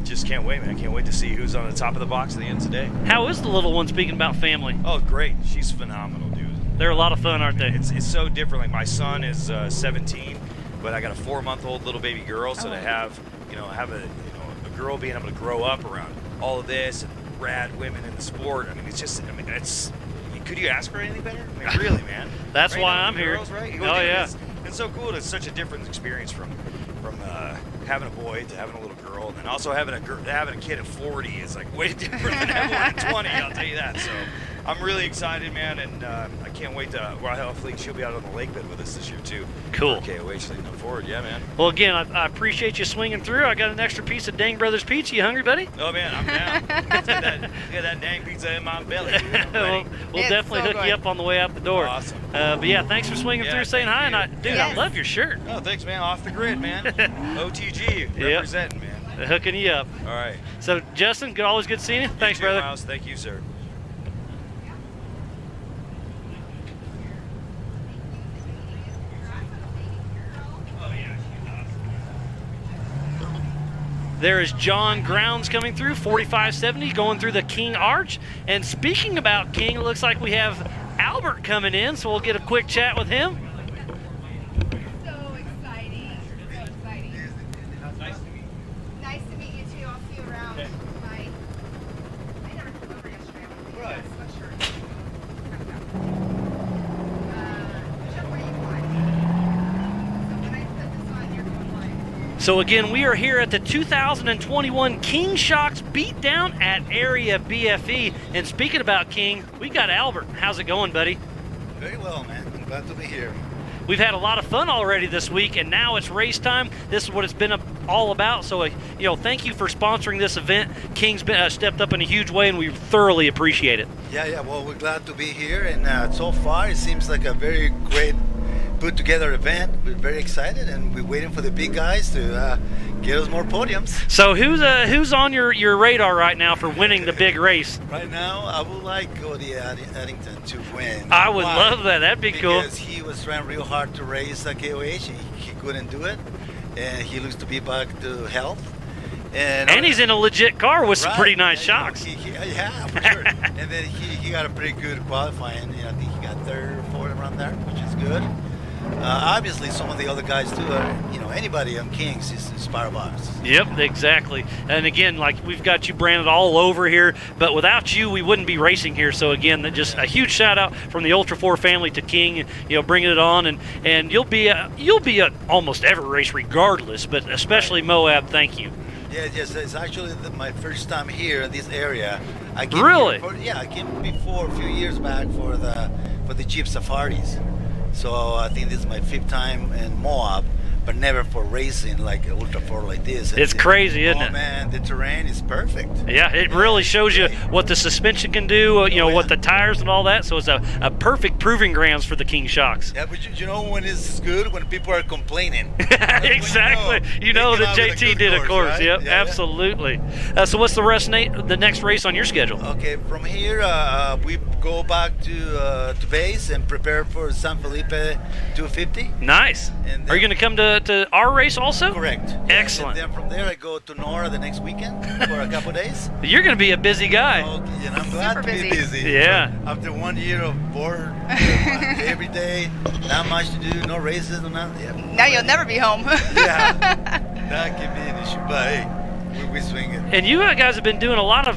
Speaker 10: just can't wait, man. I can't wait to see who's on the top of the box at the end of today.
Speaker 1: How is the little one, speaking about family?
Speaker 10: Oh, great. She's phenomenal, dude.
Speaker 1: They're a lot of fun, aren't they?
Speaker 10: It's so different. Like, my son is 17, but I got a 4-month-old little baby girl, so to have a girl being able to grow up around all of this and rad women in the sport, I mean, could you ask for anything better? I mean, really, man.
Speaker 1: That's why I'm here.
Speaker 10: Girls, right?
Speaker 1: Oh, yeah.
Speaker 10: It's so cool. It's such a different experience from having a boy to having a little girl, and then also having a kid at 40 is like way different than having one at 20. I'll tell you that. So, I'm really excited, man, and I can't wait to. Well, hopefully she'll be out on the lake bed with us this year too.
Speaker 1: Cool.
Speaker 10: Okay, KOH leading them forward. Yeah, man.
Speaker 1: Well, again, I appreciate you swinging through. I got an extra piece of Dang Brothers pizza. You hungry, buddy?
Speaker 10: Oh man, I'm down. Get that dang pizza in my belly.
Speaker 1: we'll
Speaker 2: It's
Speaker 1: definitely
Speaker 2: so
Speaker 1: hook
Speaker 2: good.
Speaker 1: you up on the way out the door.
Speaker 10: Awesome.
Speaker 1: But yeah, thanks for swinging
Speaker 10: Yeah,
Speaker 1: through, saying
Speaker 10: thank
Speaker 1: hi, and
Speaker 10: you.
Speaker 1: dude, I
Speaker 2: Yes.
Speaker 1: love your shirt.
Speaker 10: Oh, thanks, man. Off the grid, man. OTG representing, man.
Speaker 1: Hooking you up.
Speaker 10: All right.
Speaker 1: So, Justin, always good seeing you. Thanks,
Speaker 10: You too,
Speaker 1: brother.
Speaker 10: Miles. Thank you, sir.
Speaker 1: There is John Grounds coming through, 4570, going through the King Arch. And speaking about King, it looks like we have Albert coming in, so we'll get a quick chat with him.
Speaker 2: So exciting. So exciting. Nice to meet you too. I'll see you around. Bye. I never came over yesterday. Right. Sweatshirt. Whichever way you want. So when I put this on, you're going live.
Speaker 1: So again, we are here at the 2021 King Shocks Beatdown at Area BFE. And speaking about King, we got Albert. How's it going, buddy?
Speaker 11: Very well, man. I'm glad to be here.
Speaker 1: We've had a lot of fun already this week, and now it's race time. This is what it's been all about. So, thank you for sponsoring this event. King's been stepped up in a huge way, and we thoroughly appreciate it.
Speaker 11: Yeah. Well, we're glad to be here, and so far it seems like a very great put together event. We're very excited, and we're waiting for the big guys to get us more podiums.
Speaker 1: So, who's on your radar right now for winning the big race?
Speaker 11: Right now, I would like Cody Addington to win.
Speaker 1: I would
Speaker 11: Why?
Speaker 1: love that. That'd be cool.
Speaker 11: Because he was trying real hard to race KOH. He couldn't do it, and he looks to be back to health. And
Speaker 1: he's in a legit car with some
Speaker 11: Right.
Speaker 1: pretty nice
Speaker 11: Yeah,
Speaker 1: shocks.
Speaker 11: Yeah, for sure. And then he got a pretty good qualifying. I think he got third or fourth around there, which is good. Obviously, some of the other guys too are, anybody on Kings is inspired by us.
Speaker 1: Yep, exactly. And again, we've got you branded all over here, but without you, we wouldn't be racing here. So again, just a huge shout out from the Ultra 4 family to King, bringing it on, and you'll be at almost every race regardless, but especially Moab. Thank you.
Speaker 11: Yeah, yes, it's actually my first time here in this area. I came
Speaker 1: Really?
Speaker 11: I came before a few years back for the Jeep Safaris. So I think this is my 5th time in Moab, but never for racing like Ultra 4 like this.
Speaker 1: It's crazy, isn't it?
Speaker 11: Oh man, the terrain is perfect.
Speaker 1: Yeah, it really shows you what the suspension can do, what the tires and all that. So it's a perfect proving grounds for the King Shocks.
Speaker 11: Yeah, but you know when it's good? When people are complaining.
Speaker 1: Exactly. You know that
Speaker 11: they come out with a
Speaker 1: JT
Speaker 11: good
Speaker 1: did, of
Speaker 11: course,
Speaker 1: course.
Speaker 11: right?
Speaker 1: Yep,
Speaker 11: Yeah.
Speaker 1: absolutely. So what's the next race on your schedule?
Speaker 11: Okay, from here we go back to base and prepare for San Felipe 250.
Speaker 1: Nice.
Speaker 11: And
Speaker 1: Are you going to come to our race also?
Speaker 11: Correct.
Speaker 1: Excellent.
Speaker 11: And then from there I go to Nora the next weekend for a couple days.
Speaker 1: You're going to be a busy guy.
Speaker 11: Okay, and I'm glad
Speaker 2: Super
Speaker 11: to be
Speaker 2: busy.
Speaker 11: busy.
Speaker 1: Yeah.
Speaker 11: After 1 year of bored every day, not much to do, no races, no nothing. Yeah.
Speaker 2: Now you'll never be home.
Speaker 11: Yeah, that can be an issue, but hey, we swing it.
Speaker 1: And you guys have been doing a lot of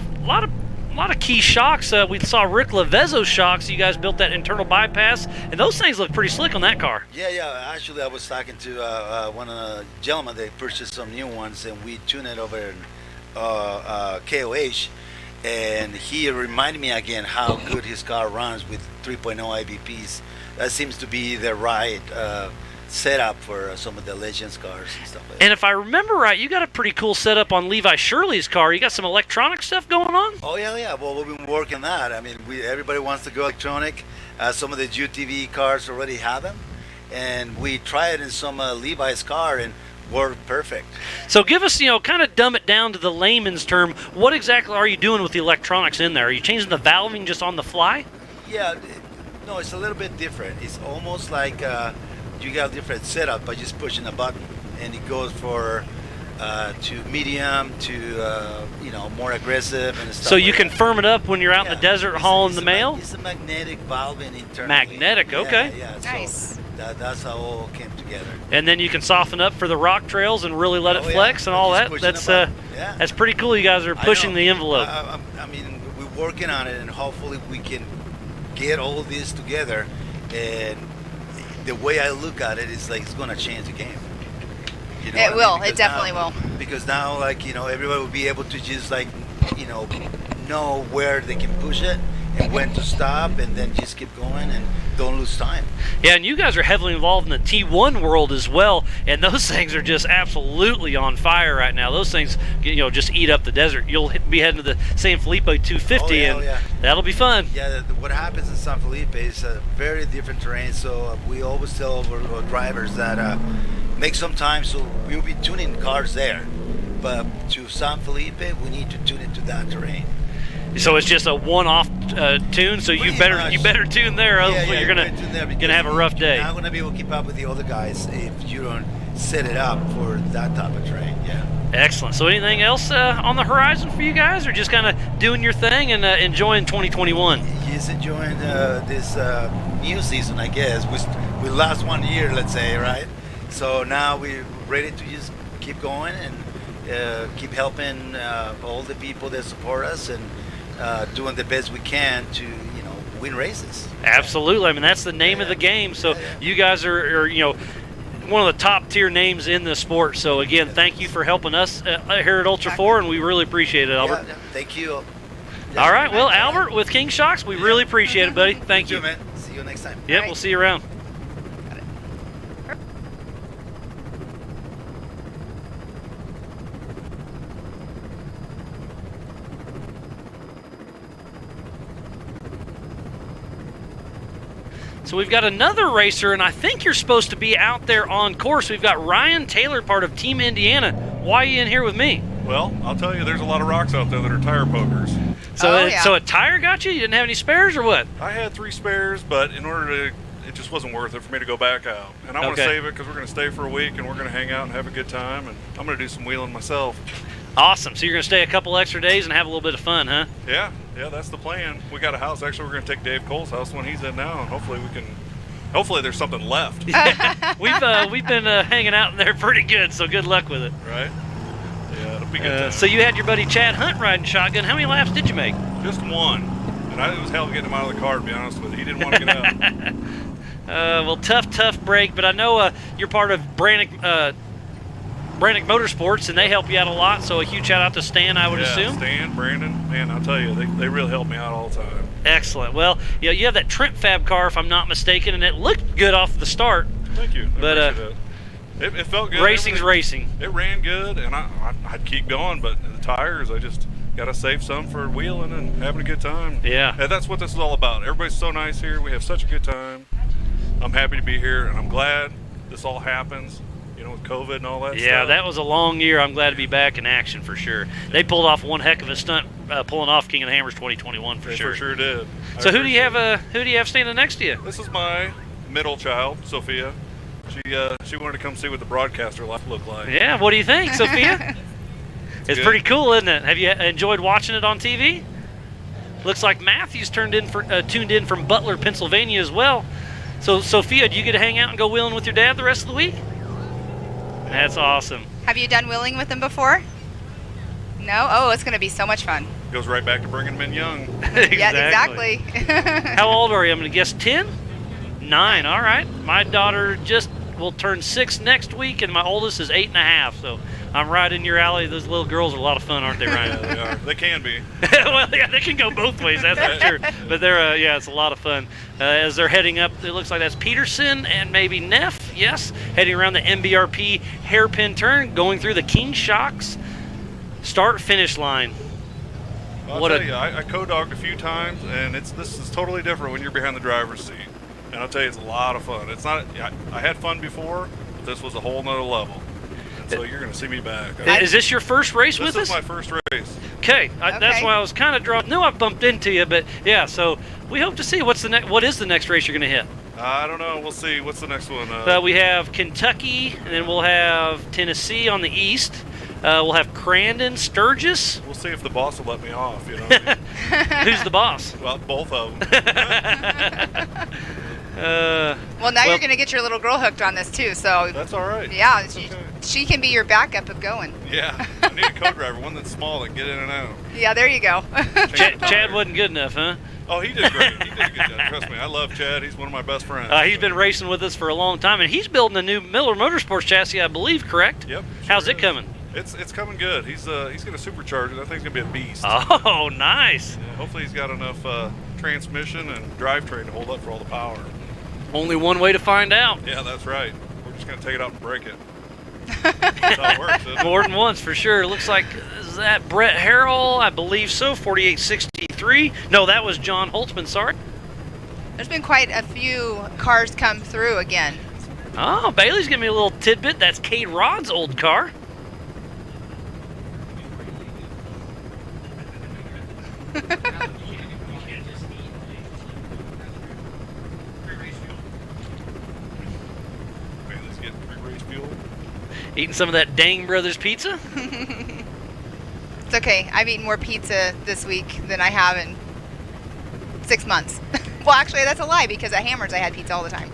Speaker 1: key shocks. We saw Rick Lavezzo's shocks. You guys built that internal bypass, and those things look pretty slick on that car.
Speaker 11: Yeah. Actually, I was talking to one of the gentlemen. They purchased some new ones, and we tuned it over in KOH. And he reminded me again how good his car runs with 3.0 IBPs. That seems to be the right setup for some of the Legends cars and stuff like that.
Speaker 1: And if I remember right, you got a pretty cool setup on Levi Shirley's car. You got some electronic stuff going on?
Speaker 11: Oh yeah. Well, we've been working that. I mean, everybody wants to go electronic. Some of the UTV cars already have them, and we tried in some Levi's car and worked perfect.
Speaker 1: So give us, kind of dumb it down to the layman's term. What exactly are you doing with the electronics in there? Are you changing the valving just on the fly?
Speaker 11: Yeah, no, it's a little bit different. It's almost like you got a different setup by just pushing a button, and it goes for to medium to more aggressive and stuff.
Speaker 1: So you
Speaker 11: like
Speaker 1: can
Speaker 11: that.
Speaker 1: firm it up when you're out in the desert hauling the mail?
Speaker 11: It's a magnetic valving internally.
Speaker 1: Magnetic, okay.
Speaker 11: Yeah.
Speaker 2: Nice.
Speaker 11: So that's how it all came together.
Speaker 1: And then you can soften up for the rock trails and really let it
Speaker 11: Oh, yeah.
Speaker 1: flex and all
Speaker 11: Just
Speaker 1: that.
Speaker 11: pushing
Speaker 1: That's
Speaker 11: the button. Yeah.
Speaker 1: that's pretty cool. You guys are
Speaker 11: I
Speaker 1: pushing
Speaker 11: know.
Speaker 1: the envelope.
Speaker 11: I mean, we're working on it, and hopefully we can get all this together. And the way I look at it is like it's going to change the game. You know
Speaker 2: It
Speaker 11: what I
Speaker 2: will.
Speaker 11: mean?
Speaker 2: It
Speaker 11: Because
Speaker 2: definitely
Speaker 11: now-
Speaker 2: will.
Speaker 11: Because now, everybody will be able to just know where they can push it, and when to stop, and then just keep going and don't lose time.
Speaker 1: Yeah, and you guys are heavily involved in the T1 world as well, and those things are just absolutely on fire right now. Those things, just eat up the desert. You'll be heading to the San Felipe 250, and that'll be fun.
Speaker 11: Yeah, what happens in San Felipe is a very different terrain, so we always tell our drivers that make some time, so we'll be tuning cars there. But to San Felipe, we need to tune it to that terrain.
Speaker 1: So it's just a one-off tune. So you better tune there, else you're gonna have a rough day.
Speaker 11: You're not gonna be able to keep up with the other guys if you don't set it up for that type of terrain. Yeah.
Speaker 1: Excellent. So anything else on the horizon for you guys, or just kind of doing your thing and enjoying 2021?
Speaker 11: Just enjoying this new season, I guess. We lost 1 year, let's say, right? So now we're ready to just keep going and keep helping all the people that support us and doing the best we can to win races.
Speaker 1: Absolutely. I mean, that's the name of the game. So you guys are one of the top tier names in the sport. So again, thank you for helping us here at Ultra 4, and we really appreciate it, Albert.
Speaker 11: Thank you.
Speaker 1: All right. Well, Albert with King Shocks, we really appreciate it, buddy. Thank you.
Speaker 11: Man. See you next time.
Speaker 1: Yep, we'll see you around. So we've got another racer, and I think you're supposed to be out there on course. We've got Ryan Taylor, part of Team Indiana. Why are you in here with me?
Speaker 3: Well, I'll tell you, there's a lot of rocks out there that are tire pokers.
Speaker 1: So, so a tire got you? You didn't have any spares or what?
Speaker 3: I had 3 spares, but in order to, it just wasn't worth it for me to go back out. And I want to save it because we're going to stay for a week, and we're going to hang out and have a good time, and I'm going to do some wheeling myself.
Speaker 1: Awesome. So you're going to stay a couple extra days and have a little bit of fun, huh?
Speaker 3: Yeah, that's the plan. We got a house. Actually, we're going to take Dave Cole's house when he's in now, and hopefully there's something left.
Speaker 1: We've been hanging out in there pretty good, so good luck with it.
Speaker 3: Right? Yeah, it'll be good.
Speaker 1: So you had your buddy Chad Hunt riding shotgun. How many laps did you make?
Speaker 3: Just 1. And it was hell getting him out of the car, to be honest with you. He didn't want to get out.
Speaker 1: Well, tough break, but I know you're part of Brannick Motorsports, and they help you out a lot, so a huge shout out to Stan, I would assume.
Speaker 3: Stan, Brandon, man, I'll tell you, they really help me out all the time.
Speaker 1: Excellent. Well, you have that Trent Fab car, if I'm not mistaken, and it looked good off the start.
Speaker 3: Thank you.
Speaker 1: But
Speaker 3: it felt good.
Speaker 1: Racing's racing.
Speaker 3: It ran good, and I'd keep going, but the tires, I just got to save some for wheeling and having a good time.
Speaker 1: Yeah.
Speaker 3: And that's what this is all about. Everybody's so nice here. We have such a good time. I'm happy to be here, and I'm glad this all happens. With COVID and all that stuff.
Speaker 1: Yeah, that was a long year. I'm glad to be back in action for sure. They pulled off one heck of a stunt, pulling off King of the Hammers 2021 for sure.
Speaker 3: For sure did.
Speaker 1: So who do you have standing next to you?
Speaker 3: This is my middle child, Sophia. She wanted to come see what the broadcaster life looked like.
Speaker 1: Yeah, what do you think, Sophia? It's pretty cool, isn't it? Have you enjoyed watching it on TV? Looks like Matthew's tuned in from Butler, Pennsylvania as well. So Sophia, do you get to hang out and go wheeling with your dad the rest of the week? That's awesome.
Speaker 2: Have you done wheeling with them before? No? Oh, it's going to be so much fun.
Speaker 3: Goes right back to bringing them in young.
Speaker 2: Yeah, exactly.
Speaker 1: How old are you? I'm going to guess 10? 9, all right. My daughter will turn 6 next week, and my oldest is 8.5, so I'm right in your alley. Those little girls are a lot of fun, aren't they, Ryan?
Speaker 3: Yeah, they are. They can be.
Speaker 1: Well, yeah, they can go both ways, that's for sure. But they're, it's a lot of fun. As they're heading up, it looks like that's Peterson and maybe Neff, yes, heading around the MBRP hairpin turn, going through the King Shocks start-finish line.
Speaker 3: Well, I'll tell you, I co-dogged a few times, and this is totally different when you're behind the driver's seat. And I'll tell you, it's a lot of fun. It's not. I had fun before, but this was a whole nother level. And so you're going to see me back.
Speaker 1: Is this your first race with us?
Speaker 3: This is my first race.
Speaker 1: Okay, that's why I was kind of drawn. Knew I bumped into you, but yeah. So we hope to see what is the next race you're going to hit.
Speaker 3: I don't know. We'll see. What's the next one?
Speaker 1: We have Kentucky, and then we'll have Tennessee on the east. We'll have Crandon, Sturgis.
Speaker 3: We'll see if the boss will let me off.
Speaker 1: Who's the boss?
Speaker 3: Well, both of them.
Speaker 2: Well, now you're going to get your little girl hooked on this too, so
Speaker 3: that's all right.
Speaker 2: Yeah, she can be your backup of going.
Speaker 3: Yeah, I need a co-driver, one that's small that can get in and out.
Speaker 2: Yeah, there you go.
Speaker 1: Chad wasn't good enough, huh?
Speaker 3: Oh, he did great. He did a good job. Trust me, I love Chad. He's one of my best friends.
Speaker 1: He's been racing with us for a long time, and he's building a new Miller Motorsports chassis, I believe, correct?
Speaker 3: Yep.
Speaker 1: How's it coming?
Speaker 3: It's coming good. He's going to supercharge it. I think it's going to be a beast.
Speaker 1: Oh, nice.
Speaker 3: Yeah, hopefully he's got enough transmission and drivetrain to hold up for all the power.
Speaker 1: Only one way to find out.
Speaker 3: Yeah, that's right. We're just going to take it out and break it. That's how it works, isn't it?
Speaker 1: More than once, for sure. Looks like, is that Brett Harrell? I believe so, 4863. No, that was John Holtzman, sorry.
Speaker 2: There's been quite a few cars come through again.
Speaker 1: Oh, Bailey's giving me a little tidbit. That's K-Rod's old car.
Speaker 3: Bailey's getting pre-race fuel.
Speaker 1: Eating some of that Dang Brothers pizza.
Speaker 2: It's okay. I've eaten more pizza this week than I have in 6 months. Well, actually, that's a lie because at Hammers I had pizza all the time.